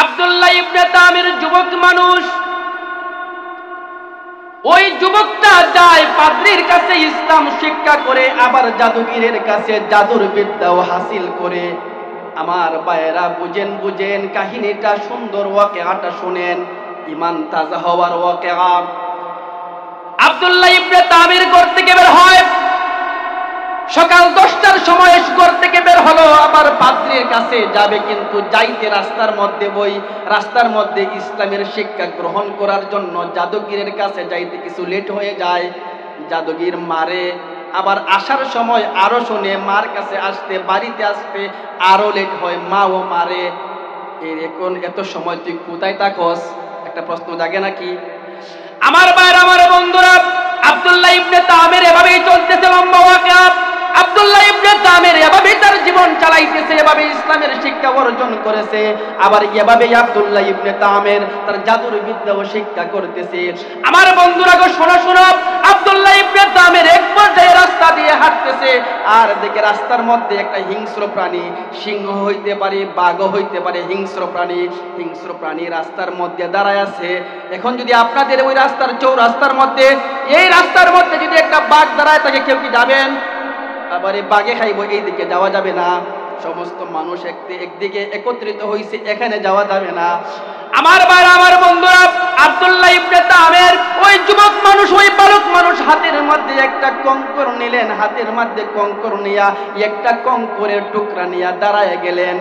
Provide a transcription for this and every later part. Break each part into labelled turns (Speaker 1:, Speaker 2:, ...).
Speaker 1: আব্দুল্লাহ ইবনে Tamir যুবক মানুষ। ওই যুবকটা যায় পাদ্রীর কাছে ইসলাম শিক্ষা করে, আবার জাদুগিরের কাছে জাদুর বিদ্যাও হাসিল করে। আমার ভাইয়েরা বুঝেন বুঝেন কাহিনীটা, সুন্দর ওয়াকিআটা শুনেন, ঈমান তাজা হওয়ার ওয়াকিআ। আব্দুল্লাহ ইবনে তামির ঘর থেকে বের হয়, সকাল 10টার সময় ঘর থেকে বের হলো, আবার পাদ্রীর কাছে যাবে, কিন্তু যাইতে রাস্তার মধ্যে ইসলামের শিক্ষা গ্রহণ করার জন্য জাদুগিরের কাছে যাইতে কিছু লেট হয়ে যায়। জাদুগির মারে, আবার আসার সময় আরো শুনে, মার কাছে আসতে, বাড়িতে আসতে আরো লেট হয়, মাও মারে। এখন এত সময় তুই কোথায় থাকস? একটা প্রশ্ন জাগে নাকি? আমার ভাইরা, আমার বন্ধুরা, আব্দুল্লাহ ইবনে তামির এভাবেই চলতেছে লম্বা ওয়াকিআ। আব্দুল্লাহ ইবনে তামির এভাবেই তার জীবন চালাইতেছে, এভাবে ইসলামের শিক্ষা অর্জন করেছে। আবার এভাবেই আব্দুল্লাহ ইবনে তামির তার জাদুর বিদ্যাও শিক্ষা করতেছে। আমার বন্ধুরা গো, শোনো শোনো, আব্দুল্লাহ ইবনে তামির এক পর্যায়ে রাস্তা দিয়ে হাঁটতেছে, আর দেখে রাস্তার মধ্যে একটা হিংস্র প্রাণী, সিংহ হইতে পারে, বাঘও হইতে পারে, হিংস্র প্রাণী রাস্তার মধ্যে দাঁড়ায় আছে। এখন যদি আপনাদের ওই রাস্তার চৌরাস্তার মধ্যে, এই রাস্তার মধ্যে যদি একটা বাঘ দাঁড়ায় থাকে, কেউ কি যাবেন? আবার এই বাঘে খাইব, এই দিকে যাওয়া যাবে না। সমস্ত মানুষ একদিকে একত্রিত হয়েছে, এখানে যাওয়া যাবে না। আমার ভাইরা, আমার বন্ধুরা, আব্দুল্লাহ ইবনে তামির ওই যুবক মানুষ, ওই বালক মানুষ হাতের মধ্যে একটা কঙ্কর নিলেন, হাতের মধ্যে কঙ্কর নিয়া একটা কঙ্করের টুকরা নিয়া দাঁড়ায় গেলেন।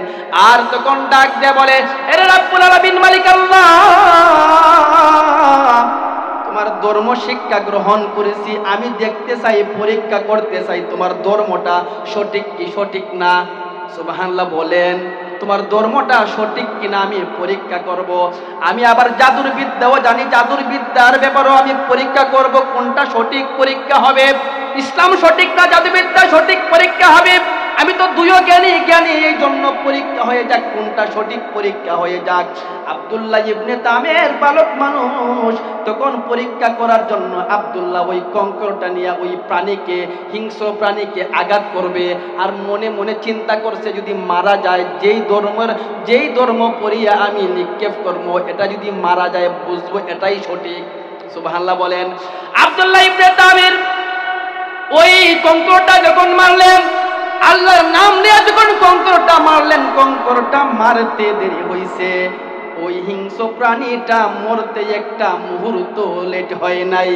Speaker 1: আর তখন ডাক দিয়ে বলে, এরে রাব্বুল আলামিন, মালিক আল্লাহ, তোমার ধর্ম শিক্ষা গ্রহণ করেছি, আমি দেখতে চাই, পরীক্ষা করতে চাই তোমার ধর্মটা সঠিক কি সঠিক না। সুবহানাল্লাহ বলেন, তোমার ধর্মটা সঠিক কিনা আমি পরীক্ষা করব। আমি আবার জাদুর বিদ্যাও জানি, জাদুর বিদ্যার ব্যাপারেও আমি পরীক্ষা করব, কোনটা সঠিক পরীক্ষা হবে। ইসলাম সঠিক না জাদুবিদ্যা সঠিক পরীক্ষা হবে। আমি তো দুইও জ্ঞানী, এই জন্য পরীক্ষা হয়ে যাক, কোনটা সঠিক পরীক্ষা হয়ে যাক। আব্দুল্লাহ ইবনে তামির বালক মানুষ তখন পরীক্ষা করার জন্য আব্দুল্লাহ ওই কঙ্করটা নিয়ে ওই প্রাণীকে, হিংস্র প্রাণীকে আঘাত করবে। আর মনে মনে চিন্তা করছে, যদি মারা যায়, যেই ধর্ম পড়িয়া আমি নিক্ষেপ করবো, এটা যদি মারা যায়, বুঝবো এটাই সঠিক। সুবহানাল্লাহ বলেন। আব্দুল্লাহ ইবনে তামির ওই কঙ্করটা যখন মারলেন, আল্লাহর নাম নিয়ে যখন কঙ্করটা মারলেন, কঙ্করটা মারতে দেরি হইছে, ওই হিংস্র প্রাণীটা মরতে একটা মুহূর্ত লেট হয় নাই।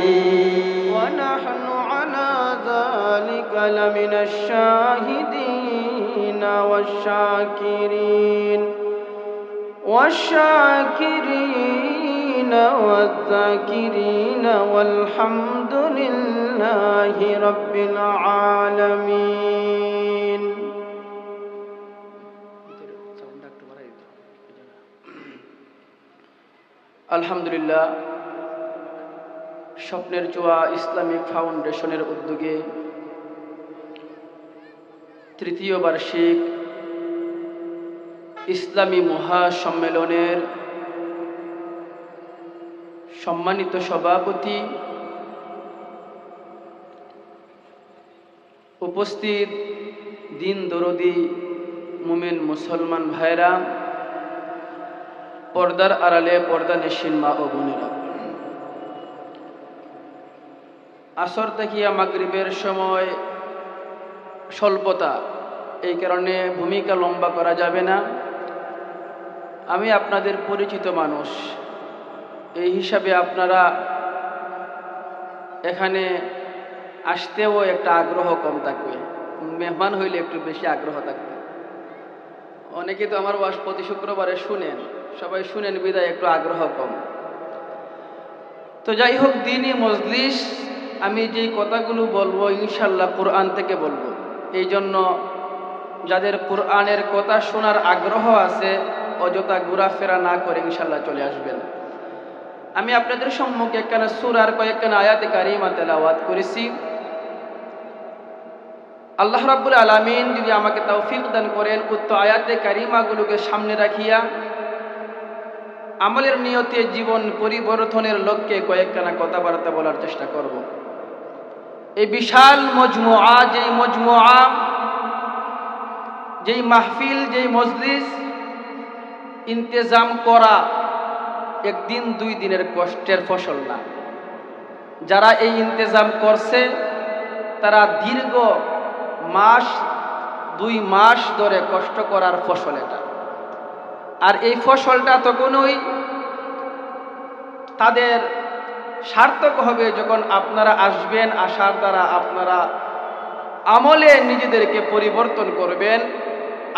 Speaker 2: ওয়ানাহনু আলা যালিকা লামিনাশ শাহিদিন ওয়াশ-শাকিরিন ওয়াজ-যাকিরিন ওয়ালহামদুলিল্লাহি রাব্বিল আলামিন।
Speaker 1: আলহামদুলিল্লাহ, স্বপ্নের চোয়া ইসলামিক ফাউন্ডেশনের উদ্যোগে তৃতীয় বার্ষিক ইসলামী মহাসম্মেলনের সম্মানিত সভাপতি, উপস্থিত দিন দরদি মুমিন মুসলমান ভাইরা, পর্দার আড়ালে পর্দানেশীন মা ও বোনেরা, আসর থেকে মাগরিবের সময় স্বল্পতা, এই কারণে ভূমিকা লম্বা করা যাবে না। আমি আপনাদের পরিচিত মানুষ, এই হিসাবে আপনারা এখানে আসতেও একটা আগ্রহ কম থাকবে, মেহমান হইলে একটু বেশি আগ্রহ থাকবে। অনেকে তো আমার ওয়াজ প্রতি শুক্রবারে শুনেন, সবাই শুনেন বিদায় একটু আগ্রহ কম। তো যাই হোক, দ্বীনি মজলিস, আমি যেই কথাগুলো বলবো ইনশাল্লাহ কোরআন থেকে বলবো। এই জন্য যাদের কোরআনের কথা শোনার আগ্রহ আছে, অযথা ঘোরাফেরা না করে ইনশাল্লাহ চলে আসবেন। আমি আপনাদের সম্মুখে একখানা সূরার কয়েকখানা আয়াতে কারিমা তেলাওয়াত করেছি। আল্লাহ রাব্বুল আলামিন যদি আমাকে তৌফিক দান করেন, উক্ত আয়াতে কারিমাগুলোকে সামনে রাখিয়া আমলের নিয়তে জীবন পরিবর্তনের লক্ষ্যে কয়েকখানা কথাবার্তা বলার চেষ্টা করব। এই বিশাল মজমুআ, যেই মাহফিল, যেই মজলিস, ইন্তেজাম করা একদিন দুই দিনের কষ্টের ফসল না। যারা এই ইন্তেজাম করছে তারা দীর্ঘ মাস 2 মাস ধরে কষ্ট করার ফসল এটা। আর এই ফসলটা তখনই তাদের সার্থক হবে যখন আপনারা আসবেন, আসার দ্বারা আপনারা আমলে নিজেদেরকে পরিবর্তন করবেন,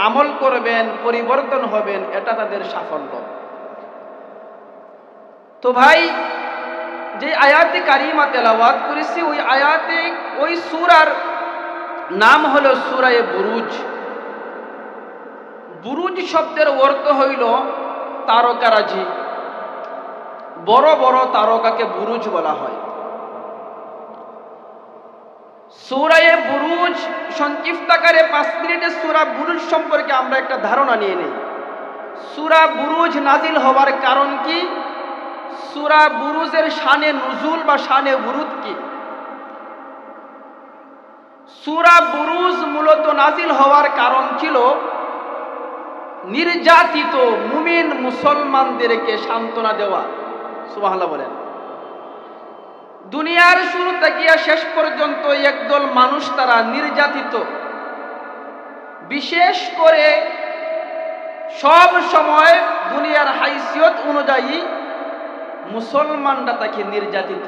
Speaker 1: আমল করবেন, পরিবর্তন হবেন, এটা তাদের সাফল্য। তো ভাই, যে আয়াতে কারিমা তেলাওয়াত করেছি ওই আয়াতে ওই সূরার নাম হলো সূরা বুরুজ। বুরুজ শব্দের অর্থ হইল তারকারাজি। বড় বড় তারকাকে বুরুজ বলা হয়। সূরা বুরুজ সংক্ষিপ্ত আকারে 5 মিনিটের সূরা বুরুজ সম্পর্কে আমরা একটা ধারণা নিয়ে নেই। সূরা বুরুজ নাজিল হওয়ার কারণ কি? সূরা বুরুজের শানে নুজুল বা শানে বুরুদ কি? সূরা বুরুজ মূলত নাজিল হওয়ার কারণ ছিল নির্যাতিত মুমিন মুসলমানদেরকে সান্ত্বনা দেওয়া। সুবহানাল্লাহ বলেন। দুনিয়ার শুরু থেকে শেষ পর্যন্ত একদল মানুষ তারা নির্যাতিত, বিশেষ করে সব সময় দুনিয়ার হাইসিয়ত অনুযায়ী মুসলমানরা তাকে নির্যাতিত।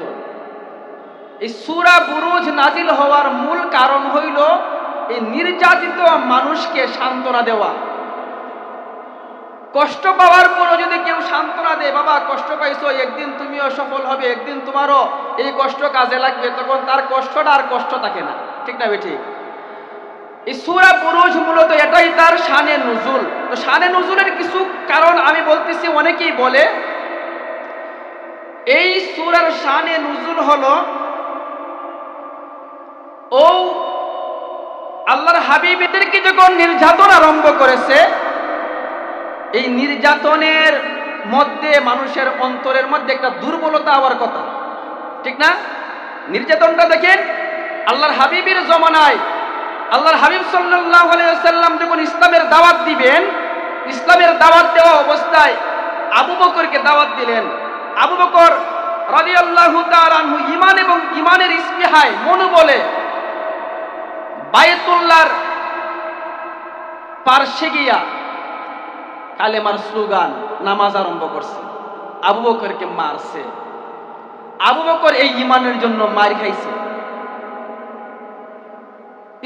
Speaker 1: এই সূরা বুরুজ নাজিল হওয়ার মূল কারণ হইল এই নির্যাতিত মানুষকে সান্ত্বনা দেওয়া। কষ্ট পাওয়ার পরও যদি কেউ সান্ত্বনা দেয়, বাবা কষ্ট পাইছো, একদিন তুমিও সফল হবে, একদিন তোমারও এই কষ্ট কাজে লাগবে, তখন তার কষ্টটা আর কষ্ট থাকে না। ঠিক না বেঠিক? এই সূরা বুরুজ মূলত এটাই তার শানে নুজুল। তো শানে নুজুলের কিছু কারণ আমি বলতেছি। অনেকেই বলে এই সূরার শানে নুজুল হলো ও আল্লাহর হাবিবদেরকে যখন নির্যাতন আরম্ভ করেছে, এই নির্যাতনের মধ্যে মানুষের অন্তরের মধ্যে একটা দুর্বলতা হওয়ার কথা। ঠিক না? নির্যাতনটা দেখেন আল্লাহর হাবিবের জমানায় আল্লাহর হাবিব সাল্লাল্লাহু আলাইহি ওয়াসাল্লাম যখন ইসলামের দাওয়াত দিবেন, ইসলামের দাওয়াত দেওয়া অবস্থায় আবু বকরকে দাওয়াত দিলেন। আবু বকর রাদিয়াল্লাহু তাআলা আনহু ঈমান এবং ঈমানের ইস্তিহায় মনোবলে বায়তুল্লাহর পার্শ্বে গিয়া কালেমার স্লোগান নামাজ আরম্ভ করছে। আবু বকরকে মারছে। আবু বকর এই ঈমানের জন্য মার খাইছে।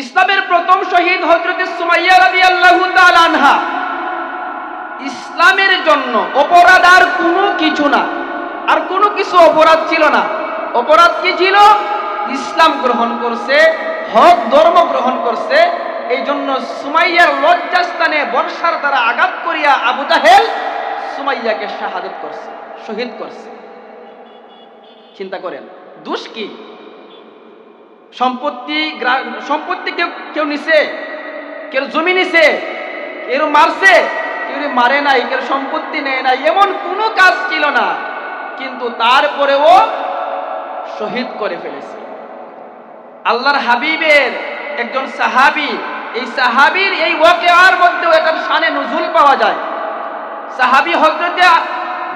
Speaker 1: ইসলামের প্রথম শহীদ হযরত সুমাইয়া রাদিয়াল্লাহু তাআলা আনহা, ইসলামের জন্য অপরাধ আর কোনো কিছু না, আর কোনো কিছু অপরাধ ছিল না। অপরাধ কি ছিল? ইসলাম গ্রহণ করছে, হক ধর্ম গ্রহণ করছে। এই জন্য সুমাইয়ার লজ্জাস্থানে বর্ষার দ্বারা আঘাত করিয়া আবু জাহেল সুমাইয়াকে শাহাদাত করছে, শহীদ করছে। চিন্তা করেন দোষ কি? সম্পত্তি কেউ নিছে, কেউ জমি নিছে, কেউ মারছে, কেউ মারে নাই, কেউ সম্পত্তি নেয় নাই, এমন কোনো কাজ ছিল না। কিন্তু তারপরেও শহীদ করে ফেলেছে। আল্লাহর হাবিবের একজন সাহাবী, এই সাহাবীর এই ওয়াকিয়ার মধ্যেও একটা শানে নুজুল পাওয়া যায়। সাহাবী হযরত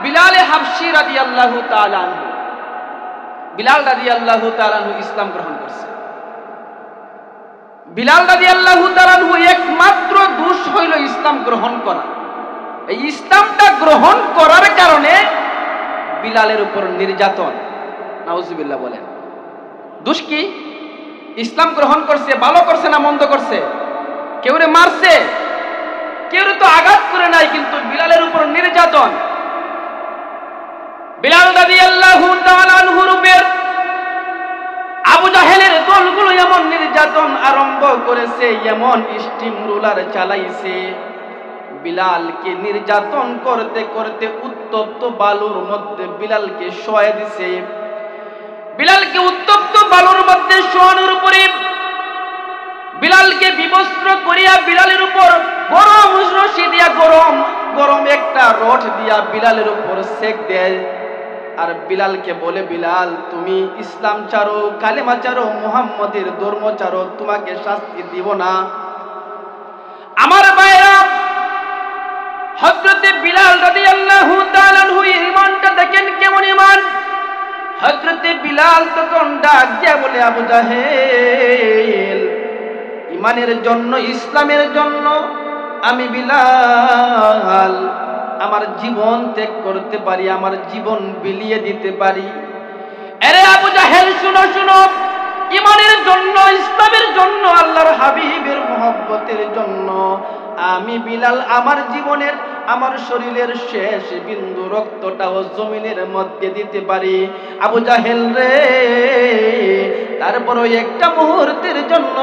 Speaker 1: বিলাল হাবশী রাদিয়াল্লাহু তাআলা আনহু। বিলাল রাদিয়াল্লাহু তাআলা আনহু ইসলাম গ্রহণ করছে। বিলাল রাদিয়াল্লাহু তাআলা আনহু একমাত্র দোষ হইল ইসলাম গ্রহণ করা। এই ইসলামটা গ্রহণ করার কারণে বিলালের উপর নির্যাতন। নাউজুবিল্লাহ বলেন। দোষ কি? ইসলাম গ্রহণ করছে, ভালো করছে না মন্দ করছে? কেউরে মারছে, কেউ তো আঘাত করে নাই, কিন্তু বিলালের উপর নির্যাতন। বিলাল রাদিয়াল্লাহু তাআলা আনহুর উপর আবু জাহেলের দলগুলো এমন নির্যাতন আরম্ভ করেছে, এমন স্টিম রোলার চালাইছে, বিলালকে নির্যাতন করতে করতে উত্তপ্ত বালুর মধ্যে বিলালকে শোয়া দিছে। বিলালকে উত্তপ্ত বালুর মধ্যে শোয়ানোর উপরে বিলালকে বিবস্ত্র করিয়া বিলালের উপর গরম রশি দিয়া গরম একটা রড দিয়া বিলালের উপর সেক দেয়। আর বিলালকে বলে, বিলাল তুমি ইসলাম ছাড়ো, কালেমা ছাড়ো, মুহাম্মদের ধর্ম ছাড়ো, তোমাকে শাস্তি দিব না। আমার ভাইরা, হযরতে বিলাল রাদিয়াল্লাহু তাআলা আনহু ঈমানটা দেখেন কেমন ঈমান। হযরতে বিলাল তখন ডাক দিয়ে বলে, আবু জাহেল, ঈমানের জন্য, ইসলামের জন্য আমি বিলাল আমার জীবন ত্যাগ করতে পারি, আমার জীবন বিলিয়ে দিতে পারি। আরে আবু জাহেল, শুনো শুনো, ঈমানের জন্য, ইসলামের জন্য, আল্লাহর হাবিবের মহব্বতের জন্য আমি বিলাল আমার জীবনের, আমার শরীরের শেষ বিন্দু রক্তটাও জমিনের মধ্যে দিতে পারি। আবু জাহেল রে, তারপরও একটা মুহূর্তের জন্য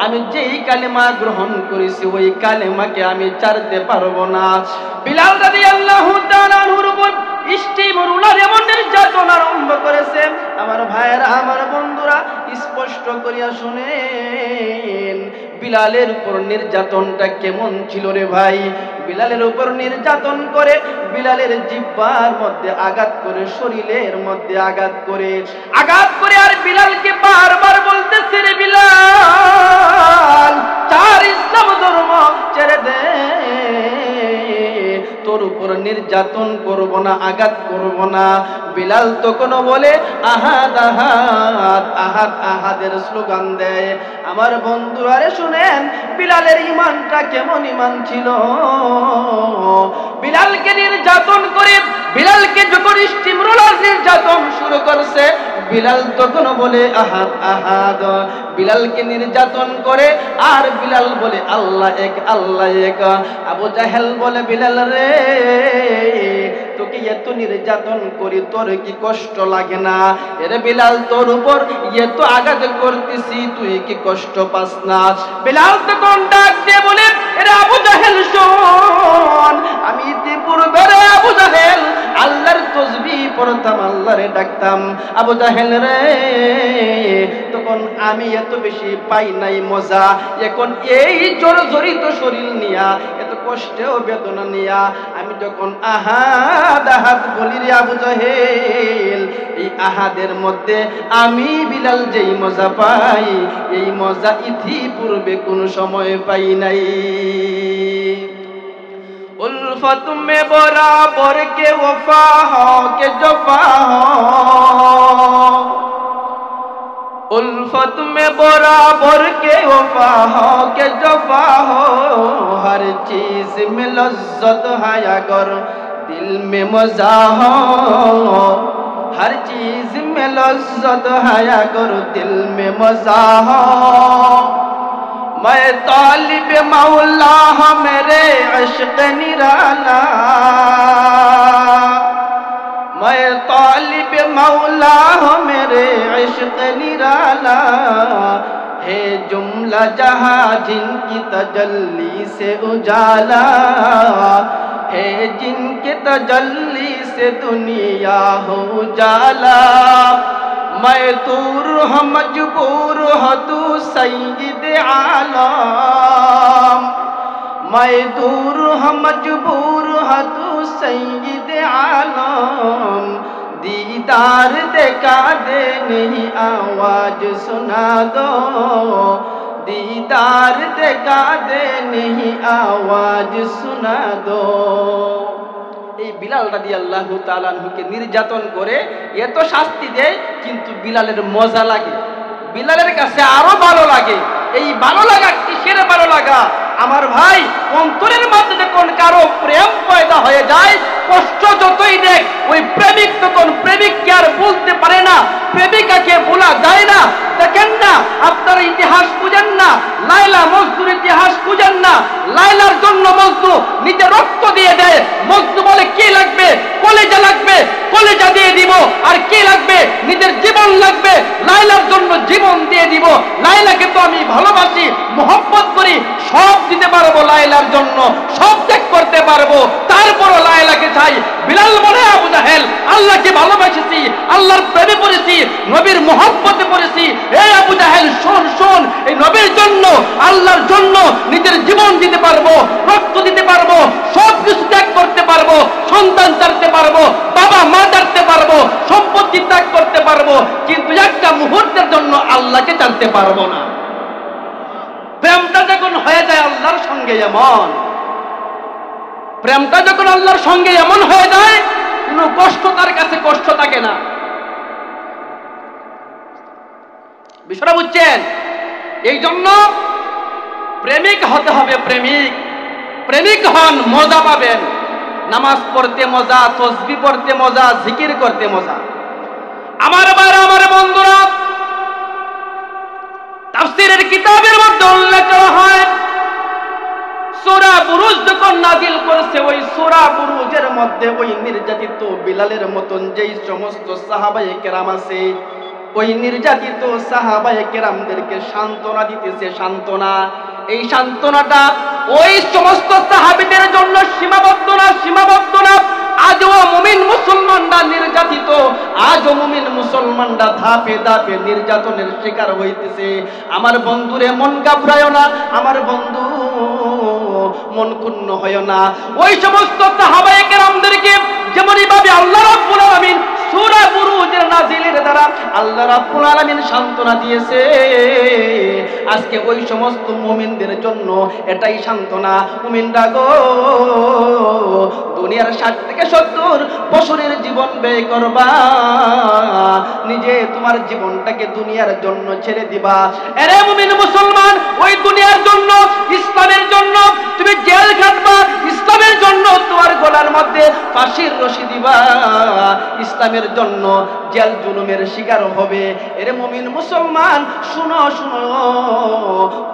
Speaker 1: আমি যেই কালেমা গ্রহণ করেছি ওই কালেমাকে আমি ছাড়তে পারবো না। বিলাল রাদিয়াল্লাহু তাআলা আনহুর উপর স্টিমরুলার এমন নির্যাতন আরম্ভ করেছে। আমার ভাইয়েরা, আমার বন্ধুরা, স্পষ্ট করিয়া শুনেন বিলালের উপর নির্যাতনটা কেমন ছিল রে ভাই। বিলালের উপর নির্যাতন করে, বিলালের জিহ্বার মধ্যে আঘাত করে, শরীরের মধ্যে আঘাত করে আর বিলালকে বারবার বলতেছে, রে বিলাল, চার ইসলাম ধর্ম ছেড়ে দে, তোর উপর নির্যাতন করব না, আঘাত করব না। বিলাল তখনও বলে আহাদ আহাদ আহাদ আহাদের স্লোগান দেয়। আমার বন্ধুরা রে শুনেন, বিলালের ঈমানটা কেমন ঈমান ছিল। বিলালকে নির্যাতন করে, বিলালকে যখন স্টিমরোলার নির্যাতন শুরু করছে, বিলাল তখন বলে আহাদ আহাদ। বিলালকে নির্যাতন করে আর বিলাল বলে আল্লাহ এক, আল্লাহ এক। আবু জাহেল বলে, বিলাল রে, তোকে এত নির্যাতন করি, তোর কি কষ্ট লাগে না? এরে বিলাল, তোর উপর এত আঘাত করতেছি, তুই কি কষ্ট পাস না? বিলাল তখন ডাক দিয়ে বলে, এরে আবু জাহেল শোন, আমি ইতিপূর্বে রে আবু জাহেল আল্লাহর তাসবিহ পড়তাম, আল্লাহরে ডাকতাম। আবু জাহেল রে, তখন আমি এত বেশি পাই নাই মজা। এখন এই জর্জরিত শরীর নিয়া, এত কষ্টেও বেদনা নিয়া আমি যখন আহাদ আহাদ বলি রে আবু জাহেল, এই আহাদের মধ্যে আমি বিলাল যেই মজা পাই, এই মজা ইতিপূর্বে কোনো সময় পাই নাই। उल्फत में बराबर के वफा हो के जफा हो, उल्फत में बराबर के वफा हो के जफा हो, हर चीज में लज्जत है अगर दिल में मजा हो, हर चीज में लज्जत है अगर दिल में मजा हो। मैं तालिब मौला हूँ मेरे इश्क़ निराला, मैं तालिब मौला हूँ मेरे इश्क़ निराला, है जुमला जहाँ जिनकी तजल्ली से उजाला, है जिनके तजल्ली से दुनिया हो उजाला। मैं दूर हूँ मजबूर हूँ तू सैयद आलम, मैं दूर हूँ मजबूर हूँ तू सैयद आलम, दीदार देखा दे नहीं आवाज सुना दो, दीदार देखा दे नहीं आवाज सुना दो। এই বিলাল রাদিয়াল্লাহু তাআলা আনহুকে নির্যাতন করে এত শাস্তি দেয়, কিন্তু বিলালের মজা লাগে, বিলালের কাছে আরো ভালো লাগে। এই ভালো লাগা কিসের ভালো লাগা? আমার ভাই, অন্তরের মধ্যে যখন কারো প্রেম পয়দা হয়ে যায়, কষ্ট যতই দেখ, ওই প্রেমিক তখন প্রেমিককে আর বলতে পারে না, প্রেমিকাকে বলা যায় না। দেখেন না, আপনারা ইতিহাস খুঁজেন না, লাইলা মজনুর ইতিহাস খুঁজেন না। লাইলার জন্য মজনু নিজে রক্ত দিয়ে দেয়। মজনু বলে কি লাগবে? কলেজা লাগবে, কলেজা দিয়ে দিব। আর কি লাগবে? নিজের জীবন লাগবে, লাইলার জন্য জীবন দিয়ে দিব। লাইলাকে তো আমি ভালোবাসি, মোহব্বত করি, সব দিতে পারবো লাইলার জন্য, সব ত্যাগ করতে পারবো, তারপরও লাইলাকে চাই। বিলাল বলে, আবু জাহেল, আল্লাহকে ভালোবাসেছি, আল্লাহর প্রেমে পড়েছি, নবীর মোহব্বতে পড়েছি। এই আবু জাহেল শোন শোন, এই নবীর জন্য, আল্লাহর জন্য নিজের জীবন দিতে পারবো, রক্ত দিতে পারবো, সব কিছু ত্যাগ করতে পারবো, সন্তান ছাড়তে পারবো, বাবা মা ছাড়তে পারবো, সম্পত্তি ত্যাগ করতে পারবো, কিন্তু একটা মুহূর্তের জন্য আল্লাহকে ছাড়তে পারবো না। প্রেমটা যখন হয়ে যায় আল্লাহর সঙ্গে, এমন প্রেমটা যখন আল্লাহর সঙ্গে এমন হয়ে যায়, কোনো কষ্ট তার কাছে কষ্ট থাকে না। বিষয়টা বুঝছেন? এই জন্য প্রেমিক হতে হবে। প্রেমিক হন, মজা পাবেন। নামাজ পড়তে মজা, তসবিহ পড়তে মজা, জিকির করতে মজা। আমার ভাইরা, আমার বন্ধুরা, তাফসীরের কিতাবের মধ্যে উল্লেখ করা হয়, সূরা বুরুজ যখন নাযিল করেছে, ওই সূরা বুরুজের মধ্যে ওই নির্যাতিত বিলালের মতন যেই সমস্ত সাহাবায়ে কেরাম আছে, ওই নির্যাতিত সাহাবায়ে কেরামদেরকে সান্ত্বনা দিতেছে। সান্ত্বনা, এই সান্ত্বনাটা ওই সমস্ত সাহাবীদের জন্য সীমাবদ্ধ না। আজও মুমিন মুসলমানরা নির্যাতিত, আজও মুমিন মুসলমানরা ধাপে ধাপে নির্যাতনের শিকার হইতেছে। আমার বন্ধুরে, মন ঘাবড়ায়ো না, আমার বন্ধু মন ক্ষুণ্ণ হয় না। ওই সমস্ত সাহাবায়ে কেরামদেরকে যেমনই ভাবে আল্লাহ রাব্বুল আলামিন সূরা বুরুজের নাজিলের দ্বারা আল্লাহ রাব্বুল আলামিন সান্ত্বনা দিয়েছে, আজকে ওই সমস্ত মুমিনদের জন্য এটাই সান্ত্বনা। মুমিনরা গো, দুনিয়ার 60 থেকে 70 বছরের জীবন ব্যয় করবা, নিজে তোমার জীবনটাকে দুনিয়ার জন্য ছেড়ে দিবা। আরে মুমিন মুসলমান, ওই দুনিয়ার জন্য, ইসলামের জন্য তুমি জেল খাটবা, ইসলামের জন্য তোমার গলার মধ্যে ফাঁসির রশি দিবা, ইসলামের জন্য জেল জুলুমের শিকার হবে। এরে মুমিন মুসলমান, শুনো,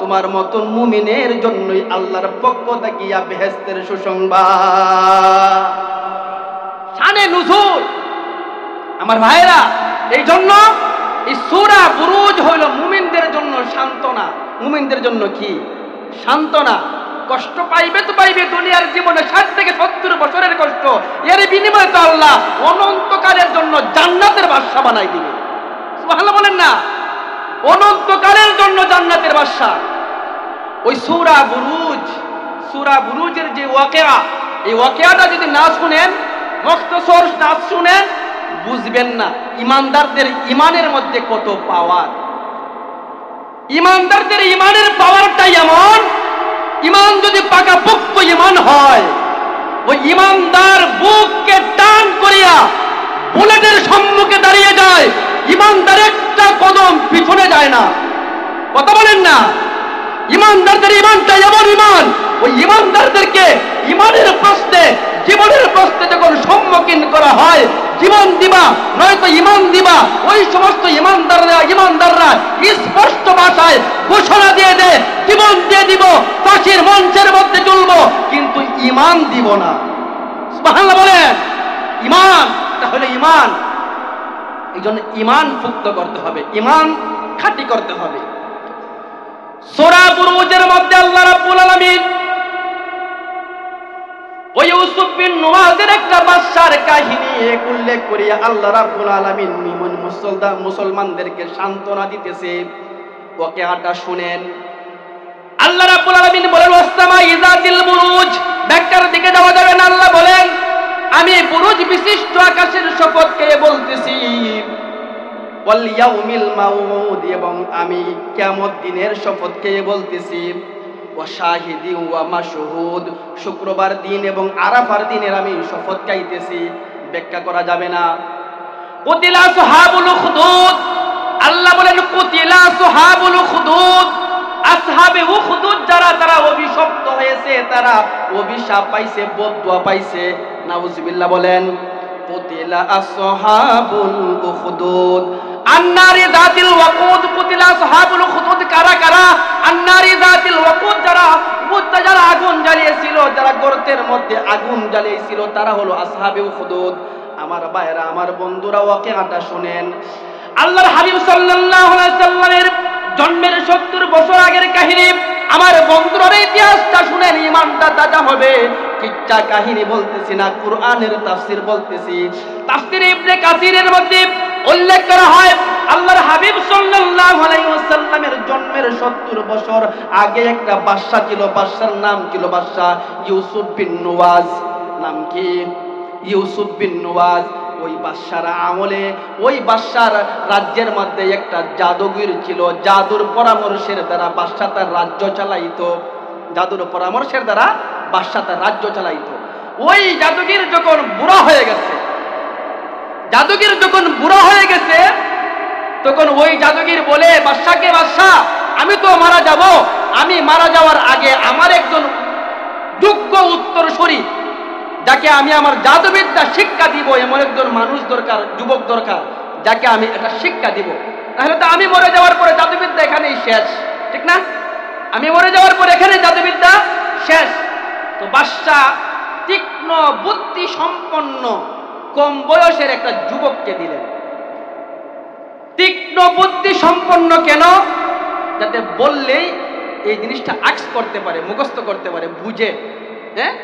Speaker 1: তোমার মতন মুমিনের জন্যই আল্লাহর পক্ষ থেকে বেহেশতের সুসংবাদ। শানে নুজুল। আমার ভাইরা, এই জন্য এই সূরা বুরুজ হইল মুমিনদের জন্য সান্ত্বনা। মুমিনদের জন্য কি সান্ত্বনা? কষ্ট পাইবে তো পাইবে দুনিয়ার জীবনে, 60 থেকে 70 বছরের কষ্ট, এর বিনিময়ে তো আল্লাহ অনন্তকালের জন্য জান্নাতের বাদশা বানাই দিবে। সুবহানাল্লাহ বলেন না? অনন্তকালের জন্য জান্নাতের বাদশা। ওই সূরা বুরুজের যে ওয়াকিয়া, এই ওয়াকিয়াটা যদি না শুনেন, মুখতাসর না শুনেন, বুঝবেন না ইমানদারদের ইমানের মধ্যে কত পাওয়ার। ইমানদারদের ইমানের পাওয়ারটাই এমন, ইমান যদি পাকাপোক্ত ইমান হয়, ওই ইমানদার বুককে টান করিয়া বুলেটের সম্মুখে দাঁড়িয়ে যায়, ইমানদার একটা কদম পিছনে যায় না। কথা বলেন না? ইমানদারদের ইমানটা এমন ইমান, ওই ইমানদারদেরকে ইমানের প্রশ্নে, জীবনের প্রশ্নে যখন সম্মুখীন করা হয়, জীবন দিবা নয়তো ইমান দিবা, ওই সমস্ত ইমানদাররা স্পষ্ট ভাষায় ঘোষণা দিয়ে দেয়, জীবন দিয়ে দিব, ফাঁসির মঞ্চের মধ্যে চলবো, কিন্তু ইমান দিব না। সুবহানাল্লাহ বলেন? ইমান, তাহলে ইমান, এই জন্য ইমান পুক্ত করতে হবে, ইমান খাঁটি করতে হবে। সূরা বুরুজের মধ্যে আল্লাহ রাব্বুল আলামিন ওই ইউসুফ বিন নুওয়াজের একটা বাদশার কাহিনী উল্লেখ করিয়া আল্লাহ রাব্বুল আলামিন মুসলমানদেরকে সান্ত্বনা দিতেছে। ওয়াকিয়াটা শুনেন। আল্লাহ রাব্বুল আলামিন বলেন, ওয়াসসামা ইযাতিল বুরুজ। ব্যাখ্যার দিকে যাওয়া যাবে না। আল্লাহ বলেন, আমি বুরুজ বিশিষ্ট আকাশের শপথ খেয়ে বলতেছি, ওয়াল ইয়াউমিল মাউউদ, এবং আমি কিয়ামত দিনের শপথ খেয়ে বলতেছি, ওয়া শাহিদি ওয়া মাশহুদ, শুক্রবার দিন এবং আরাফার দিনের আমি শপথ খাইতেছি। ব্যাখ্যা করা যাবে না। কুতিলা আসহাবুল উখদুদ, আল্লাহ বলেন কুতিলা আসহাবুল উখদুদ, আসহাবে উখদুদ যারা, তারা অভিশপ্ত হয়েছে, তারা অভিশাপ পাইছে, বদদুয়া পাইছে। নাউজুবিল্লাহ বলেন। কুতিলা আসহাবুল উখদুদ আন্নারি যাতিল ওয়াকুদ। কুতিলা আসহাবুল উখদুদ কারা কারা? আন্নারি যাতিল ওয়াকুদ, যারা যারা আগুন জ্বালিয়েছিল, যারা গর্তের মধ্যে আগুন জ্বালিয়েছিল, তারা হলো আসহাবে উখদুদ। আমার ভাইরা, আমার বন্ধুরা, ওয়াকিয়াটা শুনেন। আল্লাহর হাবিব সাল্লাল্লাহু আলাইহি সাল্লামের জন্মের 70 বছর আগের কাহিনী। আমার বন্ধুরা, ইতিহাসটা শুনেন, ইমানটা তাজা হবে। কিচ্ছা কাহিনী বলতেছি না, কুরআনের তাফসীর বলতেছি। তাফসীর ইবনে কাসিরের মধ্যে উল্লেখ করা হয়, আল্লাহর হাবিব সাল্লাল্লাহু আলাইহি ওয়াসাল্লামের জন্মের 70 বছর আগে একটা বাদশা ছিল। বাদশার নাম ছিল বাদশা ইউসুফ বিন নুওয়াজ। নাম কি? ইউসুফ বিন নুওয়াজ। ওই বাদশার আমলে, ওই বাদশার রাজ্যের মধ্যে একটা জাদুগর ছিল। জাদুর পরামর্শের দ্বারা বাদশা তার রাজ্য চালাইতো। জাদুর পরামর্শের দ্বারা বাদশা তার রাজ্য চালাইতো। ওই জাদুগির যখন বুড়া হয়ে গেছে, জাদুগির যখন বুড়া হয়ে গেছে, তখন ওই জাদুগির বলে বাদশাকে, বাদশা আমি তো মারা যাব, আমি মারা যাওয়ার আগে আমার একজন যোগ্য উত্তরসূরি যাকে আমি আমার জাদুবিদ্যা শিক্ষা দিব, এমন একজন মানুষ দরকার, যুবক দরকার যাকে আমি এটা শিক্ষা দিব। তাহলে তো আমি মরে যাওয়ার পরে জাদুবিদ্যা এখানেই শেষ, ঠিক না? আমি মরে যাওয়ার পরে এখানে জাদুবিদ্যা শেষ। তো বাদশা তীক্ষ্ণ বুদ্ধি সম্পন্ন কম বয়সের একটা যুবককে দিলেন। তীক্ষ্ণ বুদ্ধি সম্পন্ন কেন? যাতে বললেই এই জিনিসটা আক্স করতে পারে, মুখস্থ করতে পারে, বুঝে। হ্যাঁ,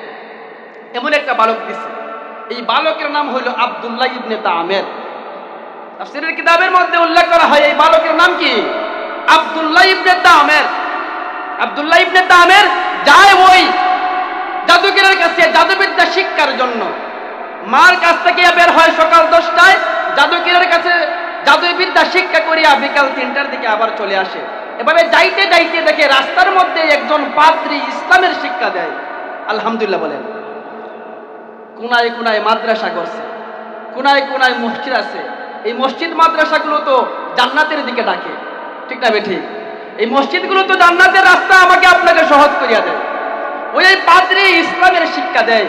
Speaker 1: এমন একটা বালক দিছে। এই বালকের নাম হইল আব্দুল্লাহ ইবনে তামের। তাফসীরের কিতাবের মধ্যে উল্লেখ করা হয় এই বালকের নাম কি? আব্দুল্লাহ ইবনে তামের। আব্দুল্লাহ ইবনে তামের যায় ওই জাদুগরের কাছে জাদুবিদ্যা শিক্ষার জন্য। মার কাছ থেকে বের হয় সকাল 10টায়, জাদুগরের কাছে জাদুবিদ্যা শিক্ষা করিয়া বিকাল 3টার দিকে আবার চলে আসে। এভাবে যাইতে যাইতে দেখে রাস্তার মধ্যে একজন পাদ্রী ইসলামের শিক্ষা দেয়। আলহামদুলিল্লাহ বলেন। কোনায় কোনায় মাদ্রাসা করছে, কোনায় কোনায় মসজিদ আছে। এই মসজিদ মাদ্রাসাগুলো তো জান্নাতের দিকে ডাকে, ঠিক না বেঠিক? এই মসজিদগুলো তো জান্নাতের রাস্তা আমাকে আপনাকে সহজ করিয়া দেয়। ওই পাদ্রী ইসলামের শিক্ষা দেয়।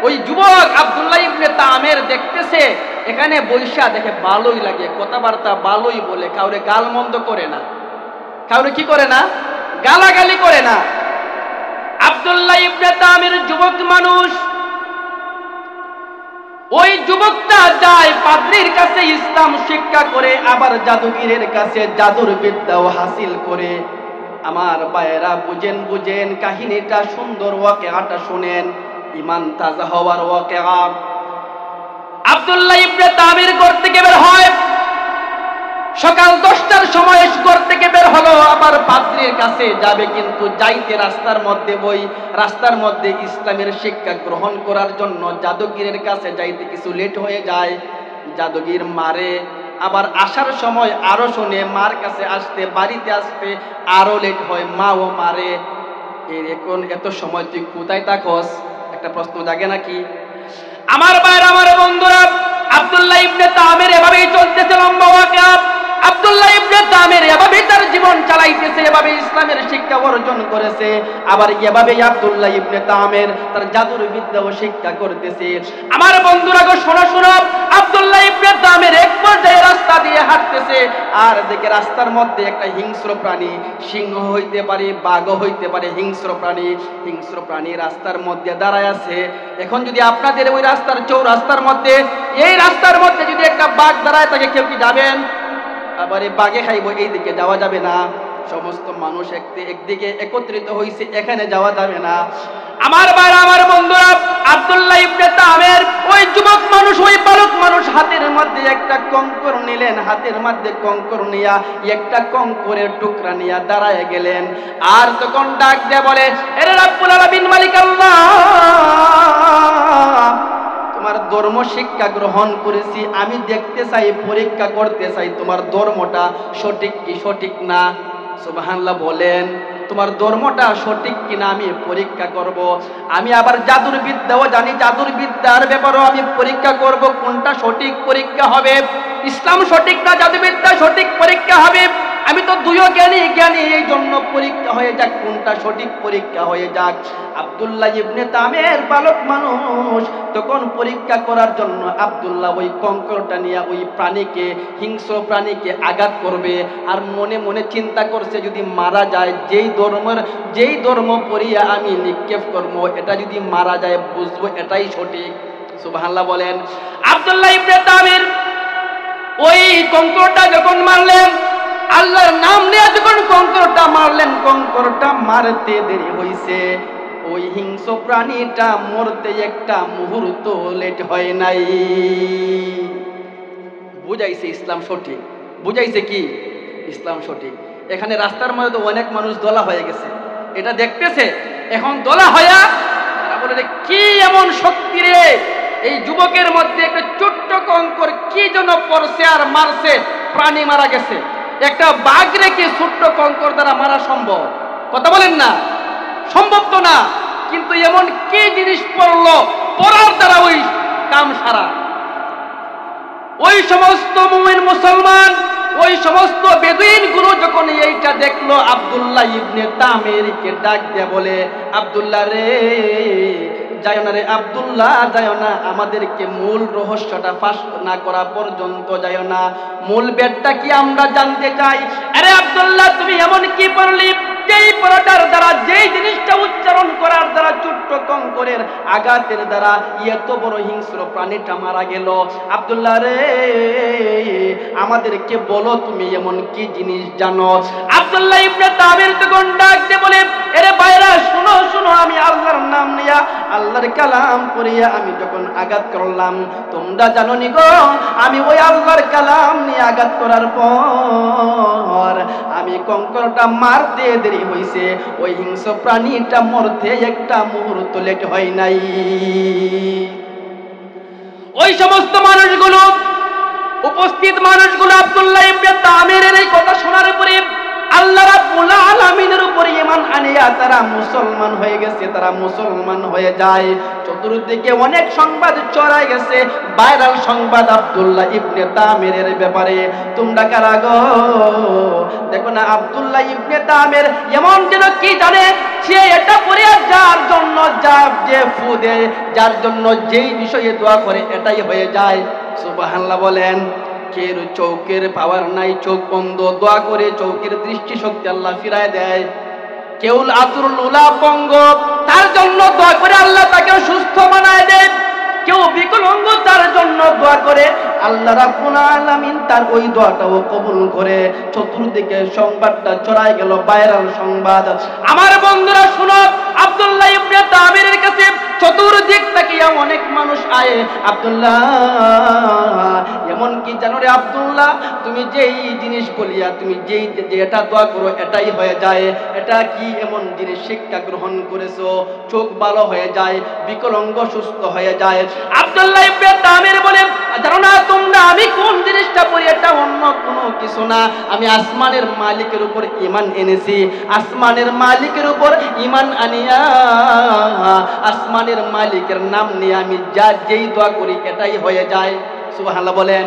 Speaker 1: ওই যুবক আব্দুল্লাহ ইবনে তামের দেখতেছে এখানে বৈশা, দেখে ভালোই লাগে, কথাবার্তা ভালোই বলে, কাউরে গালমন্দ করে না, কাউরে কি করে না, গালাগালি করে না। আব্দুল্লাহ ইবনে তামের যুবক মানুষ। ওই যুবকটা যায় পাদ্রীর কাছে ইসলাম শিক্ষা করে, আবার জাদুগিরের কাছে জাদুর বিদ্যাও হাসিল করে। আমার ভাইয়েরা বুঝেন, বুঝেন কাহিনীটা, সুন্দর ওয়াকিআটা শুনেন, ঈমান তাজা হওয়ার ওয়াকিআ। আব্দুল্লাহ ইবনে তামির ঘর থেকে বের হয় সকাল 10টার সময়, ঘর থেকে বের হলো, আবার পাদ্রীর কাছে যাবে, কিন্তু যাইতে রাস্তার মধ্যে, ওই রাস্তার মধ্যে ইসলামের শিক্ষা গ্রহণ করার জন্য জাদুগিরের কাছে যাইতে কিছু লেট হয়ে যায়। জাদুগির মারে, আবার আসার সময় আরো শুনে, মার কাছে আসতে, বাড়িতে আসতে আরো লেট হয়, মাও মারে। এখন এত সময় তুই কোথায় থাকস? একটা প্রশ্ন জাগে নাকি? আমার ভাইরা, আমার বন্ধুরা, আব্দুল্লাহ ইবনে তামের এভাবেই চলতেছে লম্বা ওয়াকিআ। আব্দুল্লাহ ইবনে তামের এভাবেই তার জীবন চালাইতেছে, এভাবে ইসলামের শিক্ষা অর্জন করেছে। আবার এভাবেই আব্দুল্লাহ ইবনে তামের তার জাদুর বিদ্যাও শিক্ষা করতেছে। আমার বন্ধুরা গো, শোনো শোনো, আব্দুল্লাহ ইবনে তামের এক পর্যায়ে রাস্তা দিয়ে হাঁটতেছে, আর দেখে রাস্তার মধ্যে একটা হিংস্র প্রাণী, সিংহ হইতে পারে, বাঘ হইতে পারে, হিংস্র প্রাণী, হিংস্র প্রাণী রাস্তার মধ্যে দাঁড়ায় আছে। এখন যদি আপনাদের ওই রাস্তার চৌরাস্তার মধ্যে, এই রাস্তার মধ্যে যদি একটা বাঘ দাঁড়ায় থাকে, কেউ কি যাবেন? আবার এই বাঘে খাইব, এই দিকে যাওয়া যাবে না। সমস্ত মানুষ একদিকে একত্রিত হয়েছে, এখানে যাওয়া যাবে না। আমার ভাইরা, আমার বন্ধুরা, আব্দুল্লাহ ইবনে তামের ওই যুবক মানুষ, ওই বালক মানুষ হাতের মধ্যে একটা কঙ্কর নিলেন, হাতের মধ্যে কঙ্কর নিয়া একটা কঙ্করের টুকরা নিয়া দাঁড়ায় গেলেন। আর তখন ডাক দিয়ে বলে, এরে রাব্বুল আলামিন মালিক আল্লাহ, তোমার ধর্ম শিক্ষা গ্রহণ করেছি, আমি দেখতে চাই, পরীক্ষা করতে চাই তোমার ধর্মটা সঠিক কি সঠিক না। সুবহানাল্লাহ বলেন। তোমার ধর্মটা সঠিক কিনা আমি পরীক্ষা করব। আমি আবার জাদুর বিদ্যাও জানি, জাদুর বিদ্যার ব্যাপারেও আমি পরীক্ষা করব, কোনটা সঠিক পরীক্ষা হবে। ইসলাম সঠিক না জাদুবিদ্যা সঠিক পরীক্ষা হবে। আমি তো দুইও জ্ঞানী, এই জন্য পরীক্ষা হয়ে যাক, কোনটা সঠিক পরীক্ষা হয়ে যাক। আব্দুল্লাহ ইবনে তামের বালক মানুষ তখন পরীক্ষা করার জন্য আব্দুল্লাহ ওই কঙ্করটা নিয়ে ওই প্রাণীকে, হিংস্র প্রাণীকে আঘাত করবে। আর মনে মনে চিন্তা করছে, যদি মারা যায়, যেই ধর্ম পড়িয়া আমি নিক্ষেপ করবো, এটা যদি মারা যায়, বুঝবো এটাই সঠিক। সুবহানাল্লাহ বলেন। আব্দুল্লাহ ইবনে তামির ওই কঙ্করটা যখন মারলেন, আল্লাহর নাম নিয়ে যখন কঙ্করটা মারলেন, কঙ্করটা মারতে দেরি হইছে, ওই হিংস্র প্রাণীটা মরতে একটা মুহূর্ত লেট হয় নাই। বুঝাইছে ইসলাম সঠিক, বুঝাইছে কি ইসলাম সঠিক। এখানে রাস্তার মধ্যে তো অনেক মানুষ দলা হয়ে গেছে, এটা দেখতেছে। এখন দলা হইয়া তারা বলে, কি এমন শক্তি রে এই যুবকের মধ্যে, একটা ছোট্ট কঙ্কর কি যেন পড়ছে আর মারছে, প্রাণী মারা গেছে। একটা বাঘ রেখে ছোট্ট কঙ্কর দ্বারা মারা সম্ভব? কথা বলেন না, সম্ভব তো না। কিন্তু এমন কি জিনিস পড়লো পড়ার দ্বারা ওই কাম সারা। ওই সমস্ত মুমিন মুসলমান, ওই সমস্ত বেদুইন গুলো যখন এইটা দেখলো, আব্দুল্লাহ ইবনে তামিরকে ডাক দিয়ে বলে, আব্দুল্লাহ রে, যাও না রে আব্দুল্লাহ, যাও না, আমাদেরকে মূল রহস্যটা ফাঁস না করা পর্যন্ত যাও না, মূল বেদটা কি আমরা জানতে চাই। আরে আব্দুল্লাহ, তুমি এমন কি পড়লি যেই পড়াটার দ্বারা, যেই জিনিসটা উচ্চারণ করার দ্বারা ছোট্ট কঙ্করের আঘাতের দ্বারা এত বড় হিংস্র প্রাণীটা মারা গেল। আব্দুল্লাহ রে, আমাদেরকে বলো তুমি এমন কি জিনিস জানো। আব্দুল্লাহ ইবনে তামির তখন ডাক দিয়ে বলে, এরে ভাইরা শুনো শুনো, আমি আল্লাহর নাম নিয়া, আল্লাহর কালাম পড়িয়া আমি যখন আঘাত করলাম, তোমরা জানো নি গো, আমি ওই আল্লাহর কালাম নিয়ে আঘাত করার পর আমি কঙ্করটা মারতে দেরি হইছে, ওই হিংস্র প্রাণীটা মরতে একটা মুহূর্ত লেট হয় নাই। ওই সমস্ত মানুষগুলো, উপস্থিত মানুষগুলো আব্দুল্লাহ ইবনে তামিরের এই কথা শোনার পরে আল্লাহ রাব্বুল আলামিনের উপরে ঈমান আনিয়া তারা মুসলমান হয়ে গেছে, তারা মুসলমান হয়ে যায়। চতুর্দিকে অনেক সংবাদ ছড়ায় গেছে, ভাইরাল সংবাদ আব্দুল্লাহ ইবনে তামিরের ব্যাপারে। তোমরা কারা গো? দেখো না, আব্দুল্লাহ ইবনে তামির এমন যেন কি জানে, সে এটা পড়ে যার জন্য যে ফু দেয়, যার জন্য যেই বিষয়ে দোয়া করে এটাই হয়ে যায়। সুবহানাল্লাহ বলেন। কের চৌকের পাওয়ার নাই, চোখ বন্ধ, দোয়া করে চৌকের দৃষ্টি শক্তি আল্লাহ ফিরায় দেয়। কেউ আতুরুল উলা পঙ্গ, তার জন্য দোয়া করে আল্লাহ তাকে সুস্থ বানায় দেয়। কেউ বিকলাঙ্গ, তার জন্য দোয়া করে আল্লাহ রাব্বুল আলামিন তার ওই দোয়াটাও কবুল করে। চতুর্দিকে সংবাদটা ছড়ায় গেল, ভাইরাল সংবাদ। আমার বন্ধুরা শুনো, আব্দুল্লাহ ইবনে তামিরের কাছে চতুর্দিক থেকে অনেক মানুষ আয়ে, আব্দুল্লাহ এমন কি জানো রে আব্দুল্লাহ, তুমি যেই জিনিস বলিয়া, তুমি যেই এটা দোয়া করো এটাই হয়ে যায়, এটা কি এমন জিনিস শিক্ষা গ্রহণ করেছো, চোখ ভালো হয়ে যায়, বিকলাঙ্গ সুস্থ হয়ে যায়। আব্দুল্লাহ ইবনে তামির বলে, জানো না তোমরা আমি কোন জিনিসটা পড়ি, এটা অন্য কোনো কিছু না, আমি আসমানের মালিকের উপর ঈমান এনেছি। আসমানের মালিকের উপর ঈমান আনিয়া আসমানের মালিকের নাম নিয়ে আমি যেই দোয়া করি এটাই হয়ে যায়। সুবহানাল্লাহ বলেন।